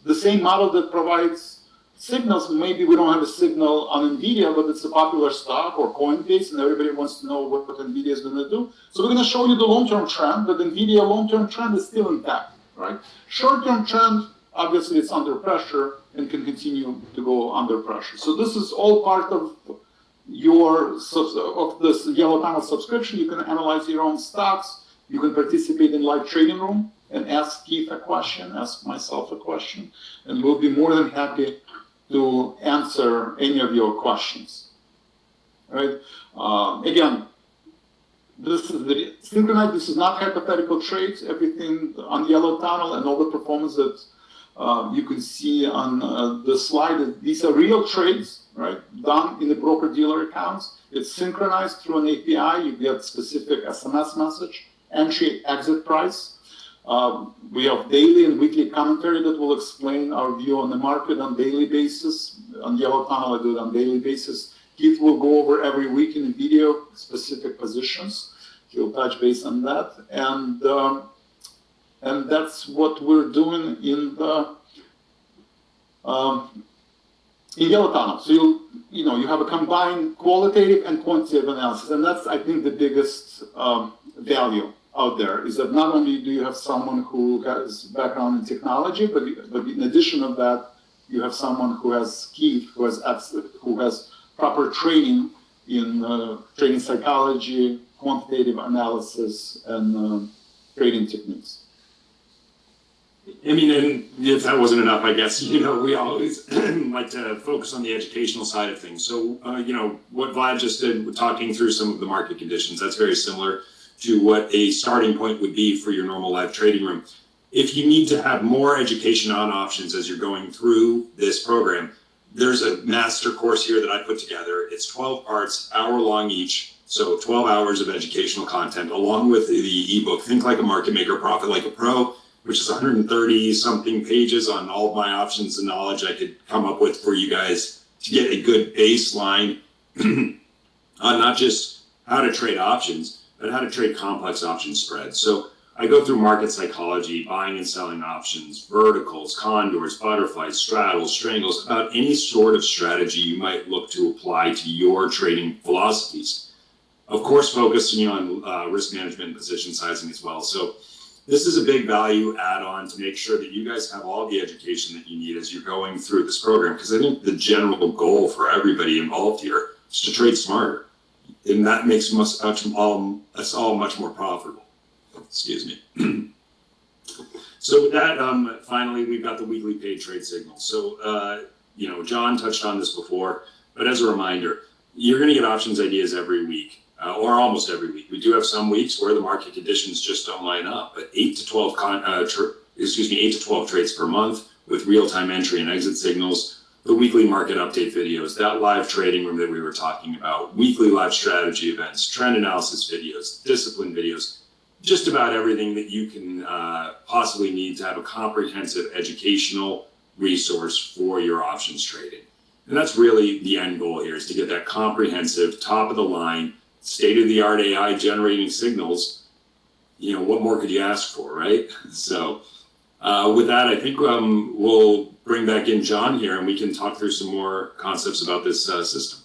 The same model that provides signals. Maybe we don't have a signal on NVIDIA, but it's a popular stock, or Coinbase, and everybody wants to know what NVIDIA is going to do. So we're going to show you the long-term trend, but NVIDIA long-term trend is still intact, right? Short-term trend, obviously, it's under pressure and can continue to go under pressure. So this is all part of this Yellow Tunnel subscription. You can analyze your own stocks. You can participate in live trading room and ask Keith a question, ask myself a question, and we'll be more than happy to answer any of your questions. Right? Again, this is synchronized. This is not hypothetical trades. Everything on Yellow Tunnel and all the performance that you can see on the slide, these are real trades, right? Done in the broker-dealer accounts. It's synchronized through an API. You get specific SMS message, entry, exit price. We have daily and weekly commentary that will explain our view on the market on daily basis. On Yellow Tunnel, I do it on daily basis. Keith will go over every week in the video specific positions. He'll touch base on that. And that's what we're doing in Yellow Tunnel. So you have a combined qualitative and quantitative analysis, and that's, I think, the biggest value out there, is that not only do you have someone who has background in technology, but in addition of that, you have someone who has Keith, who has proper training in trading psychology, quantitative analysis, and trading techniques. I mean, and if that wasn't enough, I guess, we always like to focus on the educational side of things. So, what Vlad just did, talking through some of the market conditions, that's very similar to what a starting point would be for your normal live trading room. If you need to have more education on options as you're going through this program, there's a master course here that I put together. It's 12 parts, hour long each. So 12 hours of educational content along with the ebook, Think Like a Market Maker, Profit Like a Pro, which is 130 something pages on all of my options and knowledge I could come up with for you guys to get a good baseline on not just how to trade options, but how to trade complex option spreads. So I go through market psychology, buying and selling options, verticals, condors, butterflies, straddles, strangles, about any sort of strategy you might look to apply to your trading philosophies. Of course, focusing on risk management and position sizing as well. So this is a big value add-on to make sure that you guys have all the education that you need as you're going through this program, because I think the general goal for everybody involved here is to trade smarter. And that makes us all much more profitable. Excuse me. So with that, finally, we've got the weekly paid trade signals. So, John touched on this before, but as a reminder, you're going to get options ideas every week, or almost every week. We do have some weeks where the market conditions just don't line up, but 8 to 12 trades per month with real-time entry and exit signals, the weekly market update videos, that live trading room that we were talking about, weekly live strategy events, trend analysis videos, discipline videos, just about everything that you can possibly need to have a comprehensive educational resource for your options trading. And that's really the end goal here, is to get that comprehensive, top of the line, state-of-the-art AI generating signals. What more could you ask for, right? So with that, I think we'll bring back in John here and we can talk through some more concepts about this system.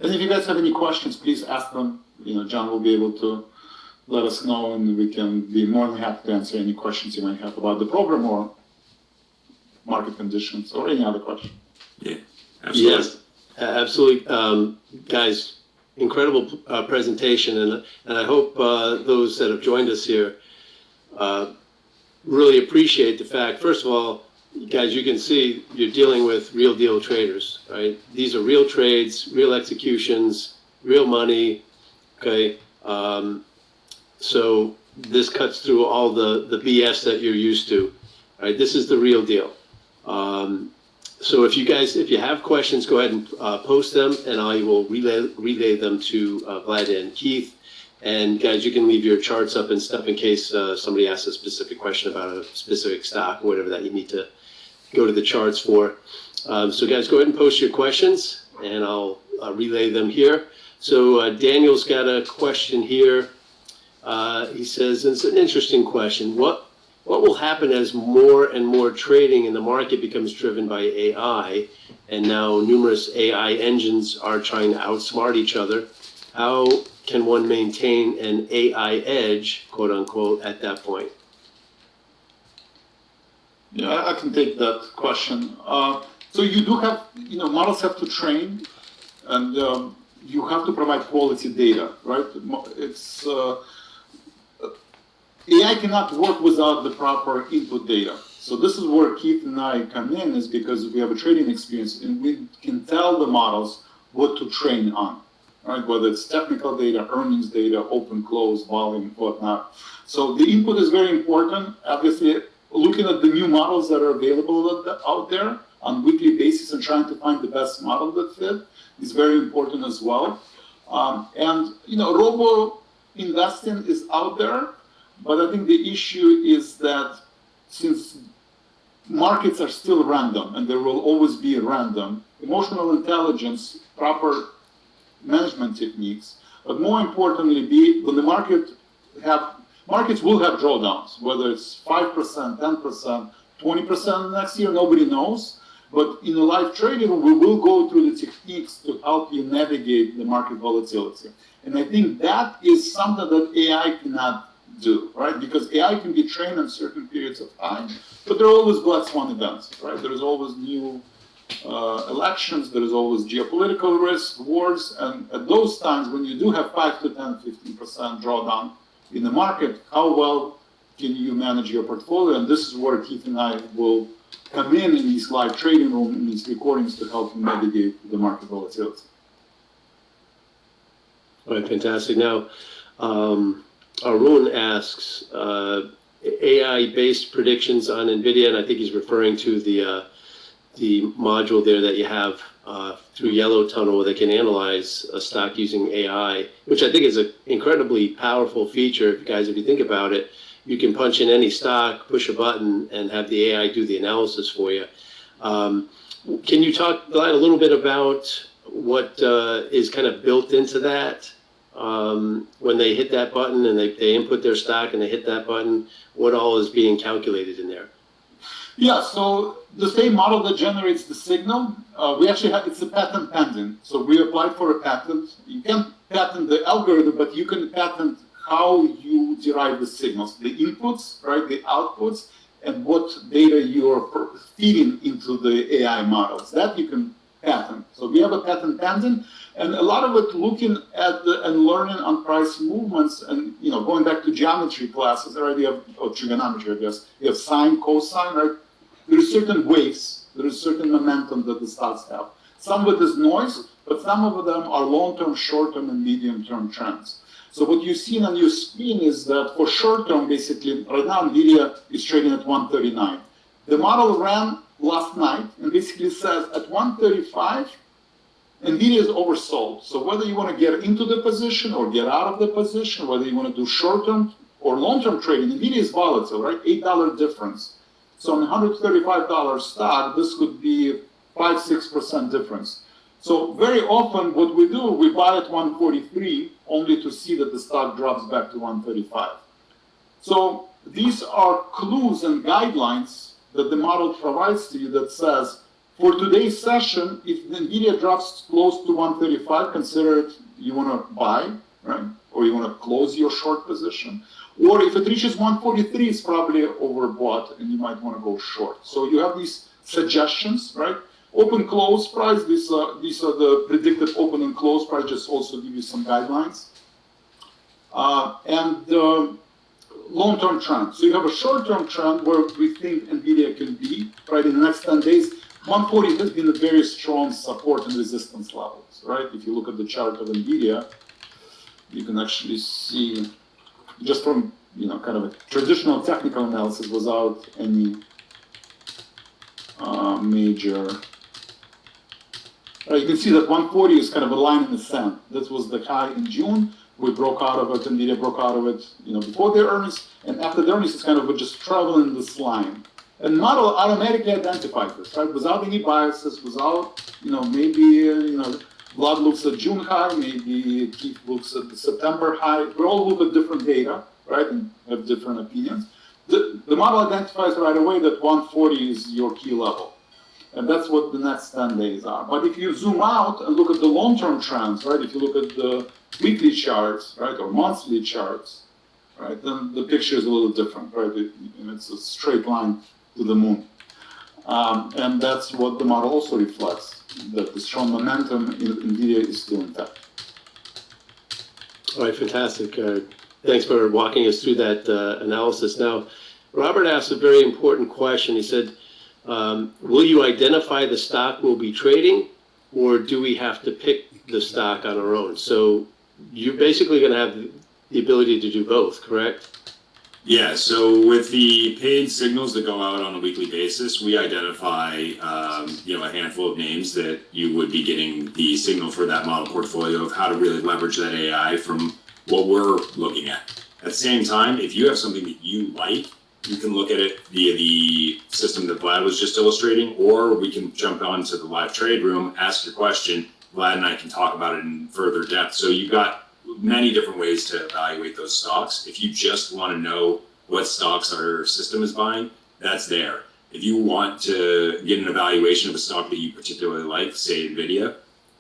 And if you guys have any questions, please ask them. John will be able to let us know, and we can be more than happy to answer any questions you might have about the program or market conditions or any other question. Yeah, absolutely. Yes, absolutely. Guys, incredible presentation, and I hope those that have joined us here really appreciate the fact, first of all, guys, you can see you're dealing with real deal traders, right? These are real trades, real executions, real money, okay? So this cuts through all the BS that you're used to, right? This is the real deal. So if you have questions, go ahead and post them, and I will relay them to Vlad and Keith. And guys, you can leave your charts up and stuff in case somebody asks a specific question about a specific stock or whatever that you need to go to the charts for. So guys, go ahead and post your questions, and I'll relay them here. So Daniel's got a question here. He says, it's an interesting question. What will happen as more and more trading in the market becomes driven by AI, and now numerous AI engines are trying to outsmart each other? How can one maintain an AI edge, quote unquote, at that point? Yeah, I can take that question. So you do have, models have to train, and you have to provide quality data, right? It's AI cannot work without the proper input data. So this is where Keith and I come in, is because we have a trading experience and we can tell the models what to train on, right? Whether it's technical data, earnings data, open, close, volume, whatnot. So the input is very important. Obviously, looking at the new models that are available out there on a weekly basis and trying to find the best model that fit is very important as well. Robo investing is out there, but I think the issue is that since markets are still random and there will always be random, emotional intelligence, proper management techniques, but more importantly, when the markets will have drawdowns, whether it's 5%, 10%, 20% next year, nobody knows. But in a live trading, we will go through the techniques to help you navigate the market volatility. And I think that is something that AI cannot do, right? Because AI can be trained on certain periods of time, but there are always black swan events, right? There's always new elections, there is always geopolitical risk, wars, and at those times when you do have 5 to 10, 15% drawdown in the market, how well can you manage your portfolio? And this is where Keith and I will come in these live trading room, in these recordings to help you navigate the market volatility. All right, fantastic. Now, Arun asks, AI-based predictions on NVIDIA, and I think he's referring to the module there that you have through Yellow Tunnel, where they can analyze a stock using AI, which I think is an incredibly powerful feature, guys, if you think about it. you can punch in any stock, push a button, and have the AI do the analysis for you. Can you talk a little bit about what is kind of built into that? When they hit that button and they input their stock and they hit that button, what all is being calculated in there? Yeah, so the same model that generates the signal, we actually have, it's a patent pending. So we applied for a patent. You can't patent the algorithm, but you can patent how you derive the signals, the inputs, right, the outputs, and what data you are feeding into the AI models. That you can patent. So we have a patent pending, and a lot of it looking at and learning on price movements, and going back to geometry classes, right? Or trigonometry, I guess. You have sine, cosine, right? There are certain waves, there is certain momentum that the stocks have. Some of it is noise, but some of them are long-term, short-term, and medium-term trends. So what you've seen on your screen is that for short-term, basically, right now NVIDIA is trading at 139. The model ran last night and basically says at 135, NVIDIA is oversold. So whether you want to get into the position or get out of the position, whether you want to do short-term or long-term trading, NVIDIA is volatile, right? $8 difference. So on $135 stock, this could be 5-6% difference. So very often what we do, we buy at 143 only to see that the stock drops back to 135. So these are clues and guidelines that the model provides to you that says, for today's session, if NVIDIA drops close to 135, consider it you want to buy, right? Or you want to close your short position. Or if it reaches 143, it's probably overbought and you might want to go short. So you have these suggestions, right? Open close price, these are the predicted open and close price, just also give you some guidelines. And long-term trend. So you have a short-term trend where we think NVIDIA can be, right, in the next 10 days. 140 has been a very strong support and resistance levels, right? If you look at the chart of NVIDIA, you can actually see, just from, kind of a traditional technical analysis without any major, you can see that 140 is kind of a line in the sand. This was the high in June. We broke out of it, NVIDIA broke out of it, before their earnings, and after the earnings, it's kind of just traveling this line. And model automatically identified this, right? Without any biases, without, maybe, Vlad looks at June high, maybe Keith looks at the September high. We all look at different data, right, and have different opinions. The model identifies right away that 140 is your key level. And that's what the next 10 days are. But if you zoom out and look at the long-term trends, right, if you look at the weekly charts, right, or monthly charts, right, then the picture is a little different, right? It's a straight line to the moon. And that's what the model also reflects, that the strong momentum in NVIDIA is still intact. All right, fantastic. Thanks for walking us through that analysis. Now, Robert asked a very important question. He said, will you identify the stock we'll be trading, or do we have to pick the stock on our own? So you're basically going to have the ability to do both, correct? Yeah, so with the paid signals that go out on a weekly basis, we identify, a handful of names that you would be getting the signal for that model portfolio of how to really leverage that AI from what we're looking at. At the same time, if you have something that you like, you can look at it via the system that Vlad was just illustrating, or we can jump onto the live trade room, ask your question, Vlad and I can talk about it in further depth. So you've got many different ways to evaluate those stocks. If you just want to know what stocks our system is buying, that's there. If you want to get an evaluation of a stock that you particularly like, say NVIDIA,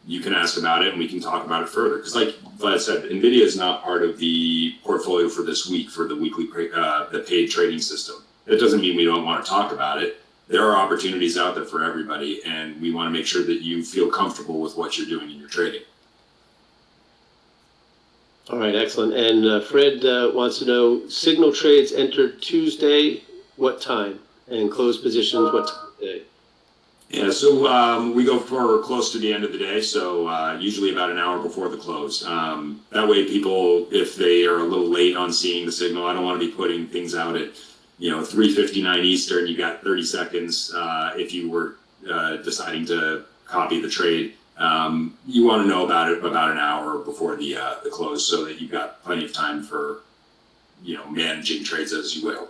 you can ask about it and we can talk about it further. Because like Vlad said, NVIDIA is not part of the portfolio for this week for the weekly, the paid trading system. That doesn't mean we don't want to talk about it. There are opportunities out there for everybody, and we want to make sure that you feel comfortable with what you're doing in your trading. All right, excellent. And Fred wants to know, signal trades entered Tuesday, what time? And closed positions, what time of day? Yeah, so we go for close to the end of the day, so usually about an hour before the close. That way people, if they are a little late on seeing the signal, I don't want to be putting things out at 3:59 Eastern, you got 30 seconds if you were deciding to copy the trade. You want to know about it about an hour before the close so that you've got plenty of time for managing trades as you will.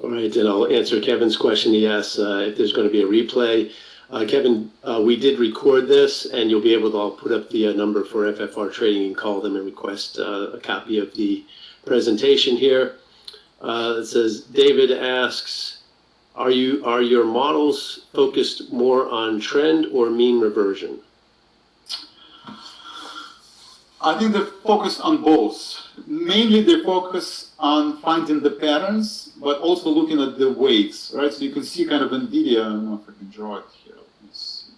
All right, and I'll answer Kevin's question. He asked if there's going to be a replay. Kevin, we did record this, and you'll be able to, I'll put up the number for FFR Trading and call them and request a copy of the presentation here. It says, David asks, are your models focused more on trend or mean reversion? I think they're focused on both. Mainly they focus on finding the patterns, but also looking at the weights, right? So you can see kind of NVIDIA, I don't know if I can draw it here. Let's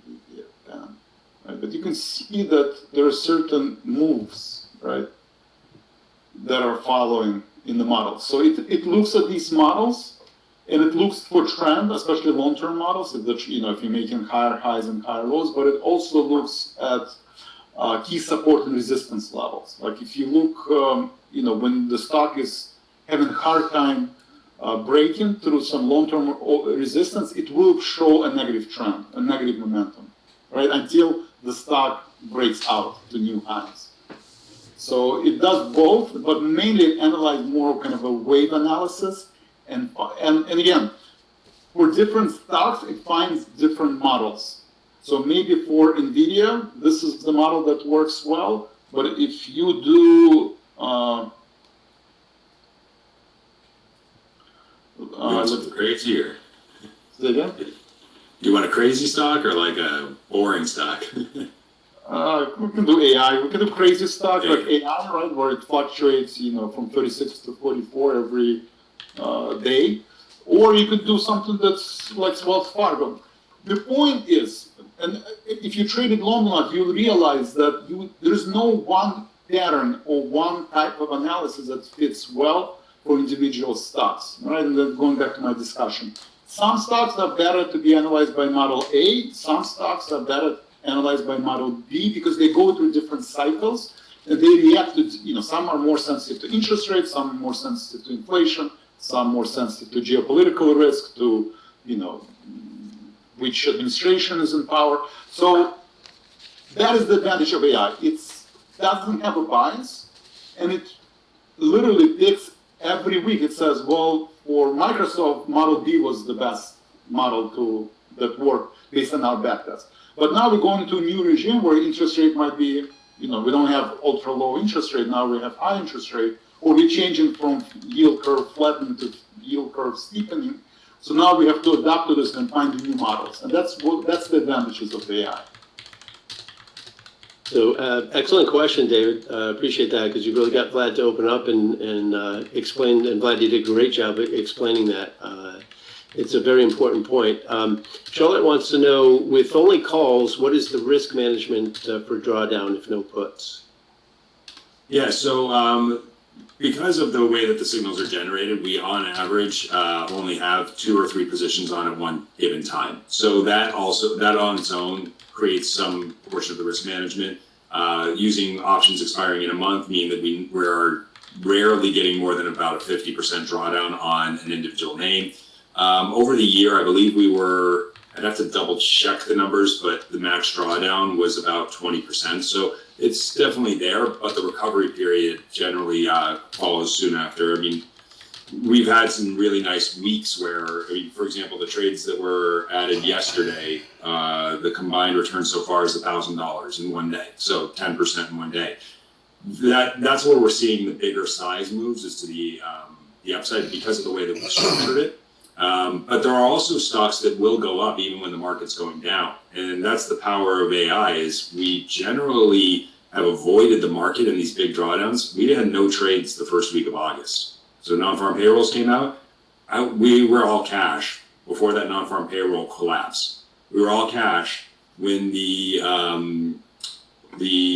see, NVIDIA pen, right? But you can see that there are certain moves, right, that are following in the model. So it looks at these models, and it looks for trend, especially long-term models, if you're making higher highs and higher lows, but it also looks at key support and resistance levels. Like if you look, when the stock is having a hard time breaking through some long-term resistance, it will show a negative trend, a negative momentum, right? Until the stock breaks out to new highs. So it does both, but mainly analyze more kind of a wave analysis. And again, for different stocks, it finds different models. So maybe for NVIDIA, this is the model that works well. But if you do, Something crazy, or say again? you want a crazy stock or like a boring stock? We can do AI. We can do crazy stock like AI, right, where it fluctuates, from 36 to 44 every day. Or you could do something that's like Wells Fargo. The point is, and if you trade it long enough, you'll realize that there's no one pattern or one type of analysis that fits well for individual stocks. Right? And then going back to my discussion, some stocks are better to be analyzed by model A. Some stocks are better analyzed by model B because they go through different cycles and they react to. Some are more sensitive to interest rates, some are more sensitive to inflation, some more sensitive to geopolitical risk, to which administration is in power. So that is the advantage of AI. It doesn't have a bias, and it literally picks every week. It says, well, for Microsoft, model B was the best model that worked based on our backtest. But now we're going into a new regime where interest rate might be, we don't have ultra low interest rate, now we have high interest rate, or we're changing from yield curve flattening to yield curve steepening. So now we have to adapt to this and find new models. And that's the advantages of AI. So excellent question, David. Appreciate that because you really got Vlad to open up and explain. And Vlad, you did a great job explaining that. It's a very important point. Charlotte wants to know, with only calls, what is the risk management for drawdown if no puts? Yeah, so because of the way that the signals are generated, we on average only have 2 or 3 positions on at one given time. So that on its own creates some portion of the risk management. Using options expiring in a month mean that we're rarely getting more than about a 50% drawdown on an individual name. Over the year, I believe I'd have to double check the numbers, but the max drawdown was about 20%. So it's definitely there, but the recovery period generally follows soon after. I mean, we've had some really nice weeks where, for example, the trades that were added yesterday, the combined return so far is $1,000 in one day. So 10% in one day. That's where we're seeing the bigger size moves is to the upside because of the way that we structured it. But there are also stocks that will go up even when the market's going down. And that's the power of AI is we generally have avoided the market in these big drawdowns. We had no trades the first week of August. So non-farm payrolls came out. We were all cash before that non-farm payroll collapsed. We were all cash when the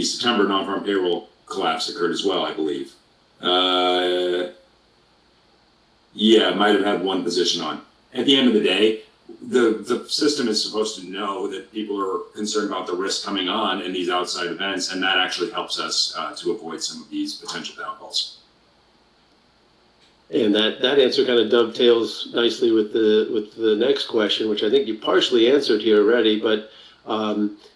September non-farm payroll collapse occurred as well, I believe. Yeah, might have had one position on. At the end of the day, the system is supposed to know that people are concerned about the risk coming on in these outside events, and that actually helps us to avoid some of these potential downfalls. And that answer kind of dovetails nicely with the next question, which I think you partially answered here already. But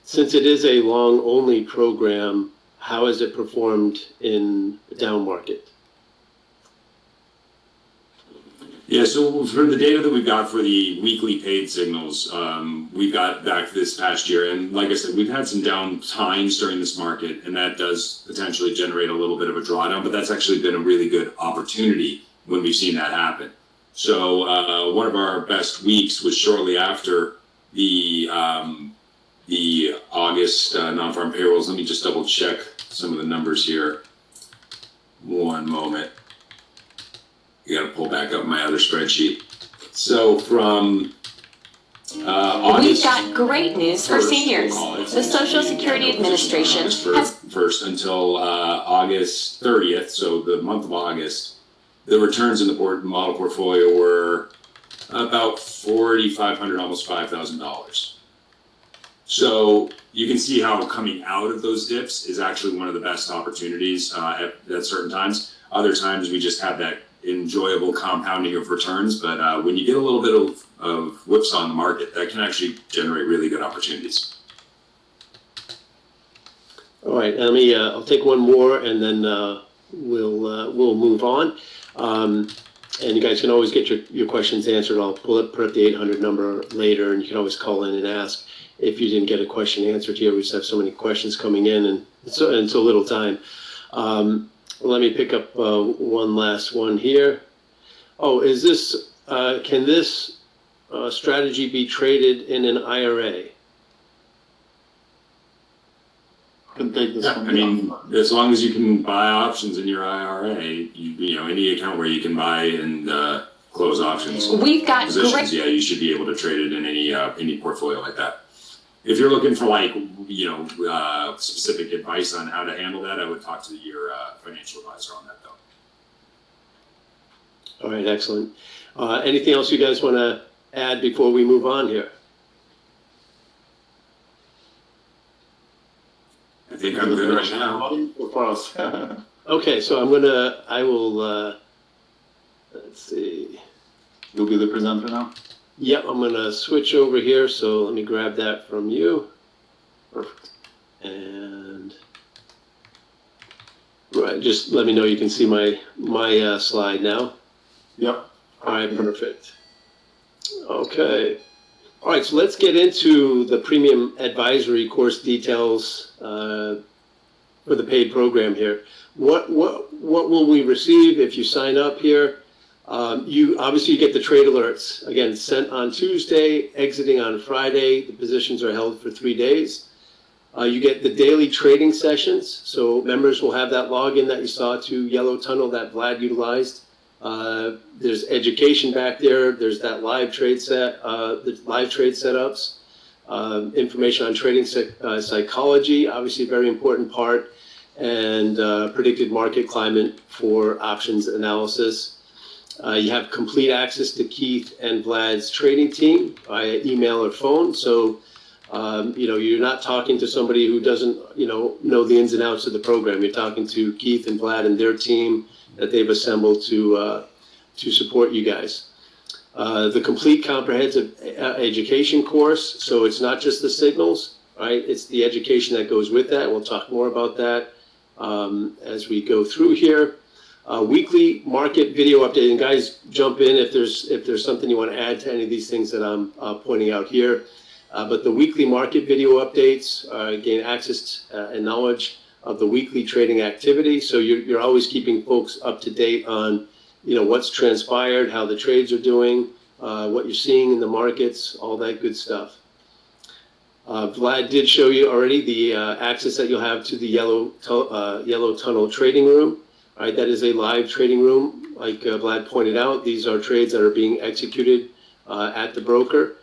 since it is a long-only program, how has it performed in the down market? Yeah, so for the data that we've got for the weekly paid signals, we got back this past year. And like I said, we've had some down times during this market, and that does potentially generate a little bit of a drawdown, but that's actually been a really good opportunity when we've seen that happen. So one of our best weeks was shortly after the August non-farm payrolls. Let me just double check some of the numbers here. One moment. You got to pull back up my other spreadsheet. So from August, we've got great news for 1st, seniors. we'll call it. The Social Security Administration has First until August 30th, so the month of August, the returns in the model portfolio were about $4,500, almost $5,000. So you can see how coming out of those dips is actually one of the best opportunities at certain times. Other times we just have that enjoyable compounding of returns, but when you get a little bit of whips on the market, that can actually generate really good opportunities. All right, I'll take one more, and then we'll move on. And you guys can always get your questions answered. I'll put up the 800 number later, and you can always call in and ask if you didn't get a question answered here. We just have so many questions coming in, and so little time. Let me pick up one last one here. Oh, is this can this strategy be traded in an IRA? Can take this one. I mean, as long as you can buy options in your IRA, you know, any account where you can buy and close options. we've got Positions, great yeah, you should be able to trade it in any portfolio like that. If you're looking for specific advice on how to handle that, I would talk to your financial advisor on that though. All right, excellent. Anything else you guys want to add before we move on here? I think I'm good right now. For us. Okay, so I will, let's see. You'll be the presenter now? Yep, I'm gonna switch over here, so let me grab that from you. Perfect. And, right, just let me know you can see my slide now. Yep. All right, perfect. Okay. All right, so let's get into the premium advisory course details for the paid program here. What will we receive if you sign up here? You get the trade alerts, again, sent on Tuesday, exiting on Friday. The positions are held for 3 days. You get the daily trading sessions, so members will have that login that you saw to Yellow Tunnel that Vlad utilized. There's education back there. There's that live trade setups, information on trading psychology, obviously a very important part, and predicted market climate for options analysis. You have complete access to Keith and Vlad's trading team via email or phone. So, you're not talking to somebody who doesn't, know the ins and outs of the program. You're talking to Keith and Vlad and their team that they've assembled to support you guys. The complete comprehensive education course. So it's not just the signals, right? It's the education that goes with that. We'll talk more about that as we go through here. Weekly market video update, and guys, jump in if there's something you want to add to any of these things that I'm pointing out here. But the weekly market video updates gain access and knowledge of the weekly trading activity. So you're always keeping folks up to date on, what's transpired, how the trades are doing, what you're seeing in the markets, all that good stuff. Vlad did show you already the access that you'll have to the Yellow Tunnel trading room. All right, that is a live trading room. Like Vlad pointed out, these are trades that are being executed at the broker.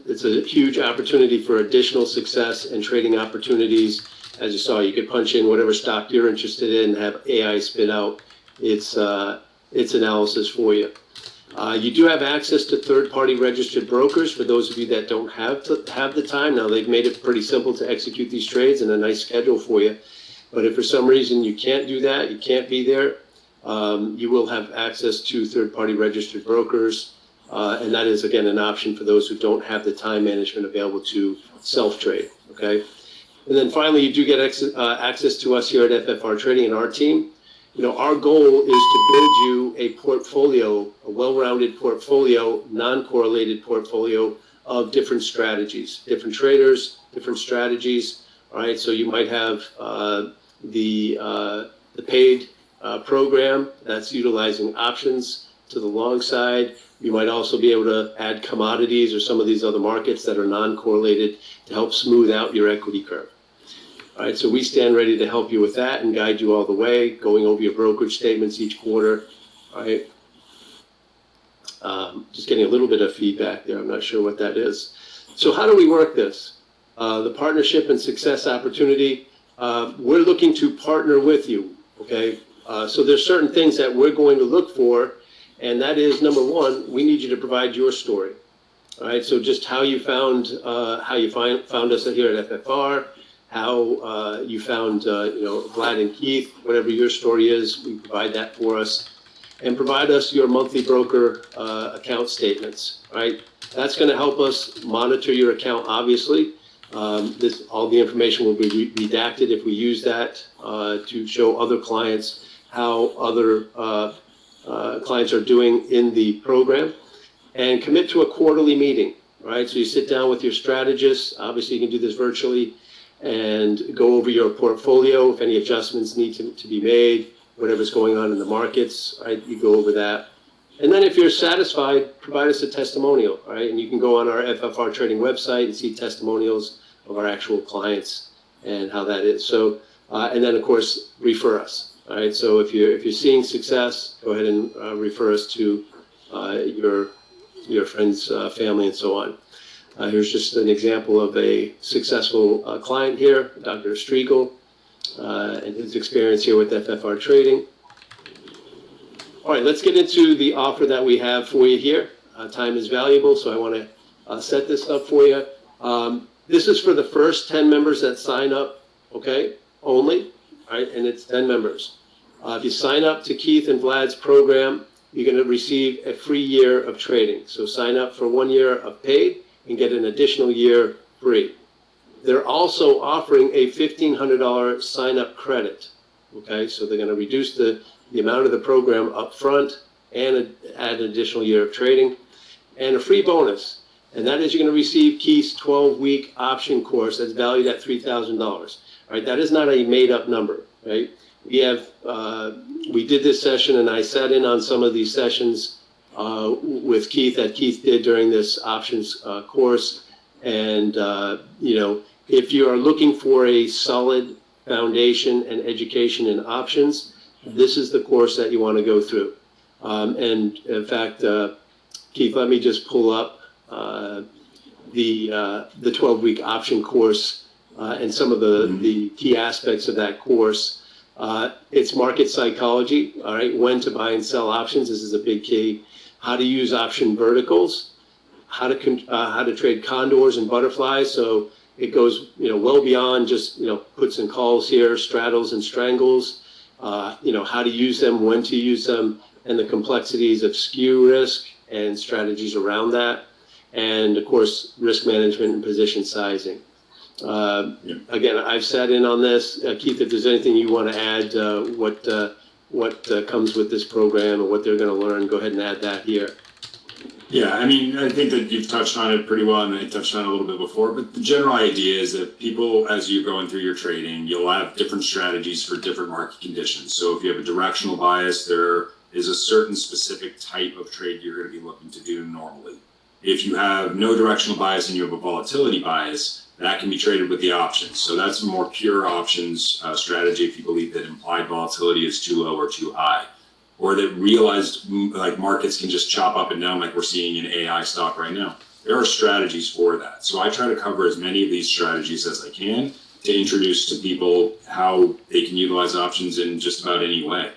It's a huge opportunity for additional success and trading opportunities. As you saw, you could punch in whatever stock you're interested in and have AI spit out its analysis for you. You do have access to third-party registered brokers for those of you that don't have the time. Now, they've made it pretty simple to execute these trades and a nice schedule for you. But if for some reason you can't do that, you can't be there, you will have access to third-party registered brokers. And that is, again, an option for those who don't have the time management available to self-trade, okay? And then finally, you do get access to us here at FFR Trading and our team. Our goal is to build you a portfolio, a well-rounded portfolio, non-correlated portfolio of different strategies, different traders, different strategies. All right, so you might have the paid program that's utilizing options to the long side. You might also be able to add commodities or some of these other markets that are non-correlated to help smooth out your equity curve. All right, so we stand ready to help you with that and guide you all the way, going over your brokerage statements each quarter. All right. Just getting a little bit of feedback there. I'm not sure what that is. So how do we work this? The partnership and success opportunity, we're looking to partner with you, okay? So there's certain things that we're going to look for, and that is, number one, we need you to provide your story. All right, so just how you found us here at FFR, how you found Vlad and Keith, whatever your story is, we provide that for us, and provide us your monthly broker account statements. Right, that's going to help us monitor your account. Obviously, all the information will be redacted if we use that to show other clients how other clients are doing in the program, and commit to a quarterly meeting. Right, so you sit down with your strategist. Obviously, you can do this virtually, and go over your portfolio. If any adjustments need to be made, whatever's going on in the markets, right? You go over that. And then if you're satisfied, provide us a testimonial, right? And you can go on our FFR Trading website and see testimonials of our actual clients and how that is. So, and then of course, refer us, all right? So if you're seeing success, go ahead and refer us to your friends, family, and so on. Here's just an example of a successful client here, Dr. Striegel, and his experience here with FFR Trading. All right, let's get into the offer that we have for you here. Time is valuable, so I want to set this up for you. This is for the first 10 members that sign up, okay, only, all right, and it's 10 members. If you sign up to Keith and Vlad's program, you're going to receive a free year of trading. So sign up for 1 year of paid and get an additional year free. They're also offering a $1,500 sign-up credit. Okay, so they're going to reduce the amount of the program up front and add an additional year of trading, and a free bonus. And that is, you're going to receive Keith's 12-week option course that's valued at $3,000. All right, that is not a made-up number. Right? We did this session, and I sat in on some of these sessions with Keith that Keith did during this options course. And, if you are looking for a solid foundation and education in options, this is the course that you want to go through. And in fact, Keith, let me just pull up the 12-week option course and some of the key aspects of that course. It's market psychology, all right, when to buy and sell options. This is a big key. How to use option verticals, how to trade condors and butterflies. So it goes, well beyond just, puts and calls here, straddles and strangles, how to use them, when to use them, and the complexities of skew risk and strategies around that. And of course, risk management and position sizing. Again, I've sat in on this. Keith, if there's anything you want to add, what comes with this program and what they're going to learn, go ahead and add that here. Yeah, I mean, I think that you've touched on it pretty well, and I touched on it a little bit before, but the general idea is that people, as you're going through your trading, you'll have different strategies for different market conditions. So if you have a directional bias, there is a certain specific type of trade you're going to be looking to do normally. If you have no directional bias and you have a volatility bias, that can be traded with the options. So that's a more pure options strategy if you believe that implied volatility is too low or too high, or that realized like markets can just chop up and down like we're seeing in AI stock right now. There are strategies for that. So I try to cover as many of these strategies as I can to introduce to people how they can utilize options in just about any way.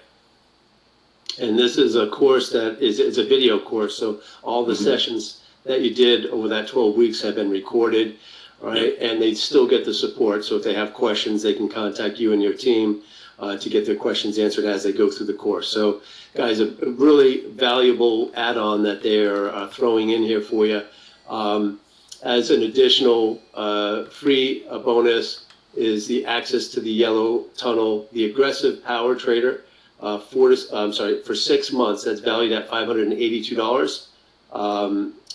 And this is a course it's a video course. So all the sessions that you did over that 12 weeks have been recorded, right? And they still get the support. So if they have questions, they can contact you and your team to get their questions answered as they go through the course. So guys, a really valuable add-on that they're throwing in here for you. As an additional free bonus, is the access to the yellow tunnel, the aggressive power trader, for 6 months. That's valued at $582.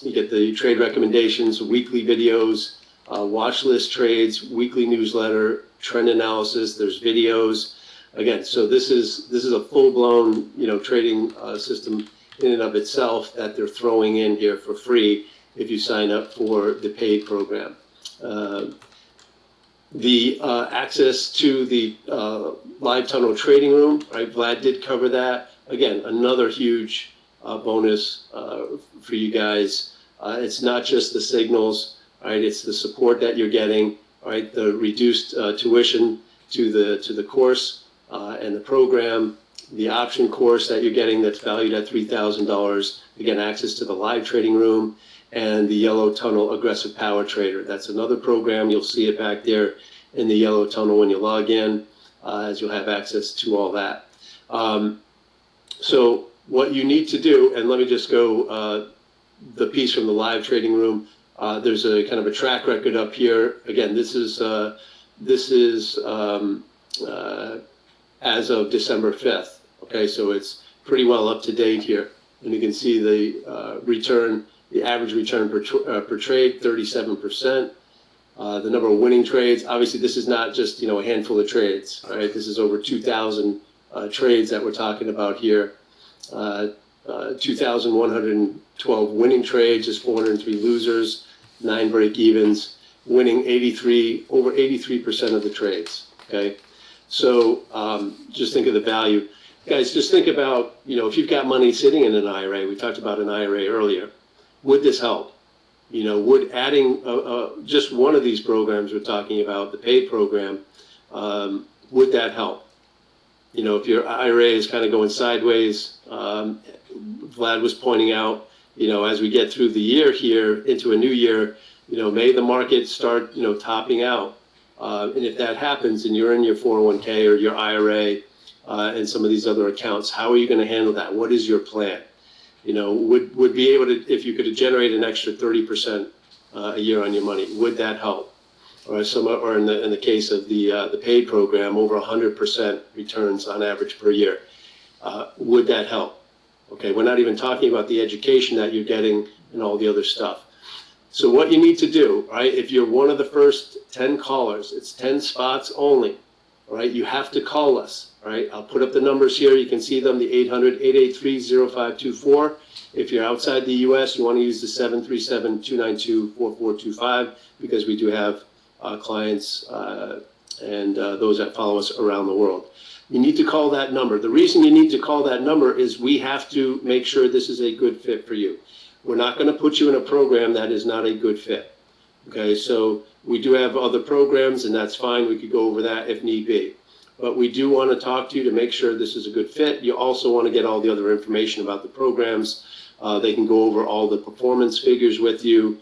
You get the trade recommendations, weekly videos, watch list trades, weekly newsletter, trend analysis. There's videos. Again, so this is a full-blown trading system in and of itself that they're throwing in here for free if you sign up for the paid program. The access to the live tunnel trading room, right? Vlad did cover that. Again, another huge bonus for you guys. It's not just the signals, right? It's the support that you're getting, right? The reduced tuition to the course and the program, the option course that you're getting that's valued at $3,000. Again, access to the live trading room, and the yellow tunnel aggressive power trader. That's another program. You'll see it back there in the yellow tunnel when you log in, as you'll have access to all that. So what you need to do, and let me just go the piece from the live trading room. There's a kind of a track record up here. Again, this is as of December 5th. Okay, so it's pretty well up to date here, and you can see the return. The average return per trade, 37%. The number of winning trades, obviously this is not just a handful of trades, right? This is over 2,000 trades that we're talking about here. 2,112 winning trades, just 403 losers, 9 break-evens, winning over 83% of the trades, okay? So just think of the value. Guys, just think about, if you've got money sitting in an IRA, we talked about an IRA earlier, would this help? Would adding just one of these programs we're talking about, the paid program, would that help? If your IRA is kind of going sideways, Vlad was pointing out, as we get through the year here into a new year, may the market start, topping out. And if that happens and you're in your 401k or your IRA and some of these other accounts, how are you going to handle that? What is your plan? Would be able to, if you could generate an extra 30% a year on your money, would that help? Or in the case of the paid program, over 100% returns on average per year. Would that help? Okay, we're not even talking about the education that you're getting and all the other stuff. So what you need to do, right? If you're one of the first 10 callers, it's 10 spots only, right? You have to call us. All right, I'll put up the numbers here. You can see them, the 800-883-0524. If you're outside the U.S., you want to use the 737-292-4425 because we do have clients and those that follow us around the world. You need to call that number. The reason you need to call that number is we have to make sure this is a good fit for you. We're not going to put you in a program that is not a good fit. Okay, so we do have other programs, and that's fine. We could go over that if need be. But we do want to talk to you to make sure this is a good fit. You also want to get all the other information about the programs. They can go over all the performance figures with you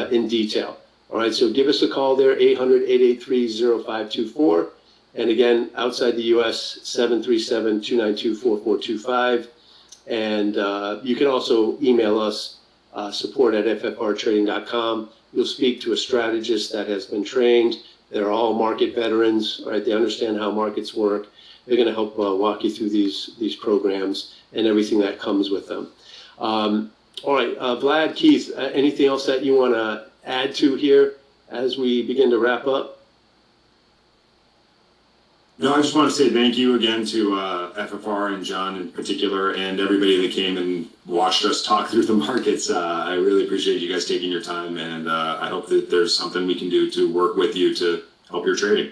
in detail. All right, so give us a call there, 800-883-0524. And again, outside the U.S., 737-292-4425. And you can also email us, support@ffrtrading.com. You'll speak to a strategist that has been trained. They're all market veterans, right? They understand how markets work. They're going to help walk you through these programs and everything that comes with them. All right, Vlad, Keith, anything else that you want to add to here as we begin to wrap up? No, I just want to say thank you again to FFR and John in particular, and everybody that came and watched us talk through the markets. I really appreciate you guys taking your time, and I hope that there's something we can do to work with you to help your trading.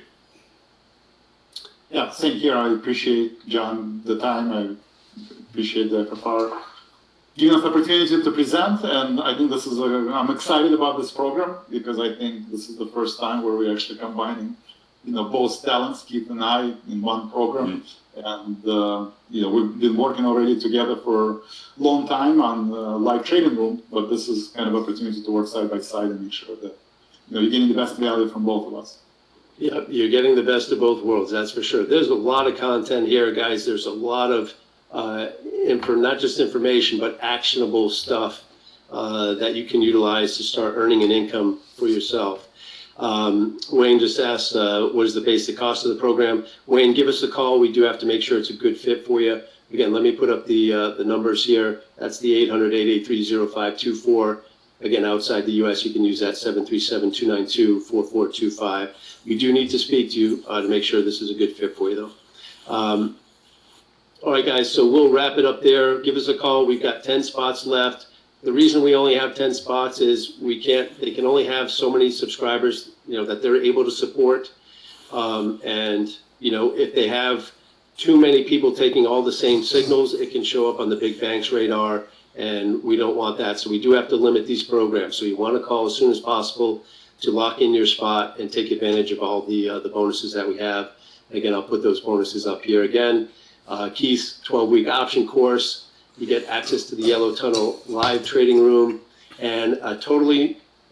Yeah, same here. I appreciate, John, the time. I appreciate the FFR giving us the opportunity to present, and I think I'm excited about this program because I think this is the first time where we're actually combining both talents, Keith and I, in one program. And, we've been working already together for a long time on live trading room, but this is kind of opportunity to work side by side and make sure that, you're getting the best value from both of us. Yeah, you're getting the best of both worlds, that's for sure. There's a lot of content here, guys. There's a lot of, not just information, but actionable stuff that you can utilize to start earning an income for yourself. Wayne just asked, what is the basic cost of the program? Wayne, give us a call. We do have to make sure it's a good fit for you. Again, let me put up the numbers here. That's the 800-883-0524. Again, outside the U.S., you can use that 737-292-4425. We do need to speak to you to make sure this is a good fit for you, though. All right, guys, so we'll wrap it up there. Give us a call. We've got 10 spots left. The reason we only have 10 spots is they can only have so many subscribers, that they're able to support. If they have too many people taking all the same signals, it can show up on the big bank's radar, and we don't want that. So we do have to limit these programs. So you want to call as soon as possible to lock in your spot and take advantage of all the bonuses that we have. Again, I'll put those bonuses up here again. Keith's 12-week option course. You get access to the Yellow Tunnel live trading room and a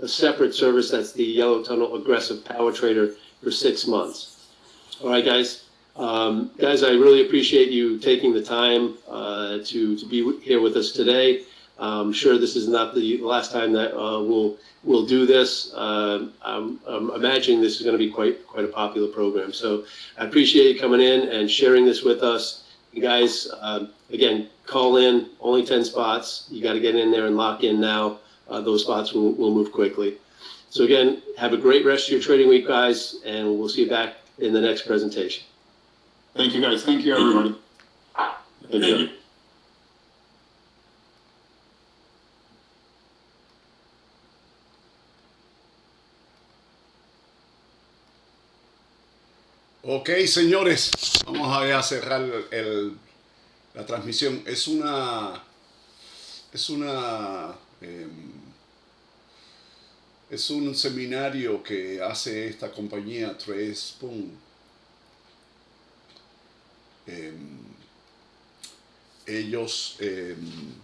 separate service. That's the Yellow Tunnel Aggressive Power Trader for 6 months. All right, guys. Guys, I really appreciate you taking the time to be here with us today. I'm sure this is not the last time that we'll do this. I'm imagining this is going to be quite a popular program. So I appreciate you coming in and sharing this with us. You guys, again, call in, only 10 spots. You got to get in there and lock in now. Those spots will move quickly. So again, have a great rest of your trading week, guys, and we'll see you back in the next presentation. Thank you, guys. Thank you, everybody. Thank you. Ok, señores, vamos a cerrar la transmisión. Es un seminario que hace esta compañía TradeSpoon. Ellos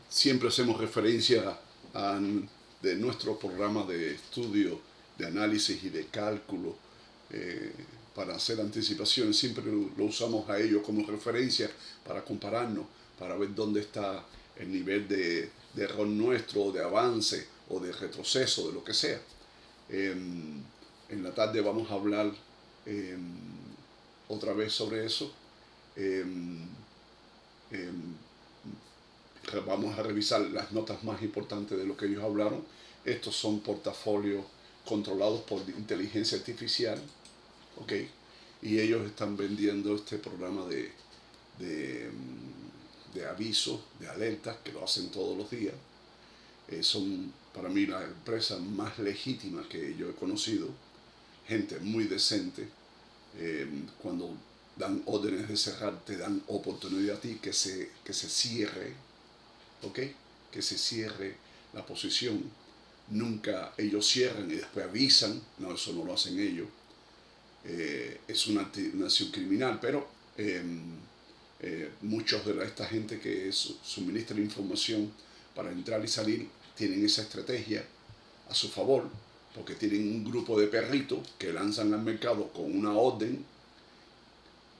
siempre hacemos referencia de nuestro programa de estudio, de análisis y de cálculo para hacer anticipaciones. Siempre lo usamos a ellos como referencia para compararnos, para ver dónde está el nivel de error nuestro, de avance o de retroceso, de lo que sea. En la tarde vamos a hablar otra vez sobre eso. Vamos a revisar las notas más importantes de lo que ellos hablaron. Estos son portafolios controlados por inteligencia artificial, ¿ok? Y ellos están vendiendo este programa de avisos, de alertas, que lo hacen todos los días. Son para mí la empresa más legítima que yo he conocido. Gente muy decente. Cuando dan órdenes de cerrar, te dan oportunidad a ti que se cierre, ¿ok? Que se cierre la posición. Nunca ellos cierran y después avisan. No, eso no lo hacen ellos. Es una acción criminal, pero muchos de esta gente que suministra información para entrar y salir tienen esa estrategia a su favor, porque tienen un grupo de perritos que lanzan al mercado con una orden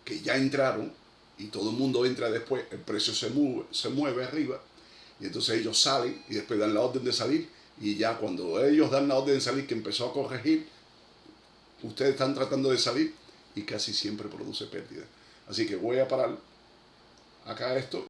que ya entraron y todo el mundo entra después, el precio se mueve arriba y entonces ellos salen y después dan la orden de salir, y ya cuando ellos dan la orden de salir, que empezó a corregir, ustedes están tratando de salir y casi siempre produce pérdida. Así que voy a parar acá esto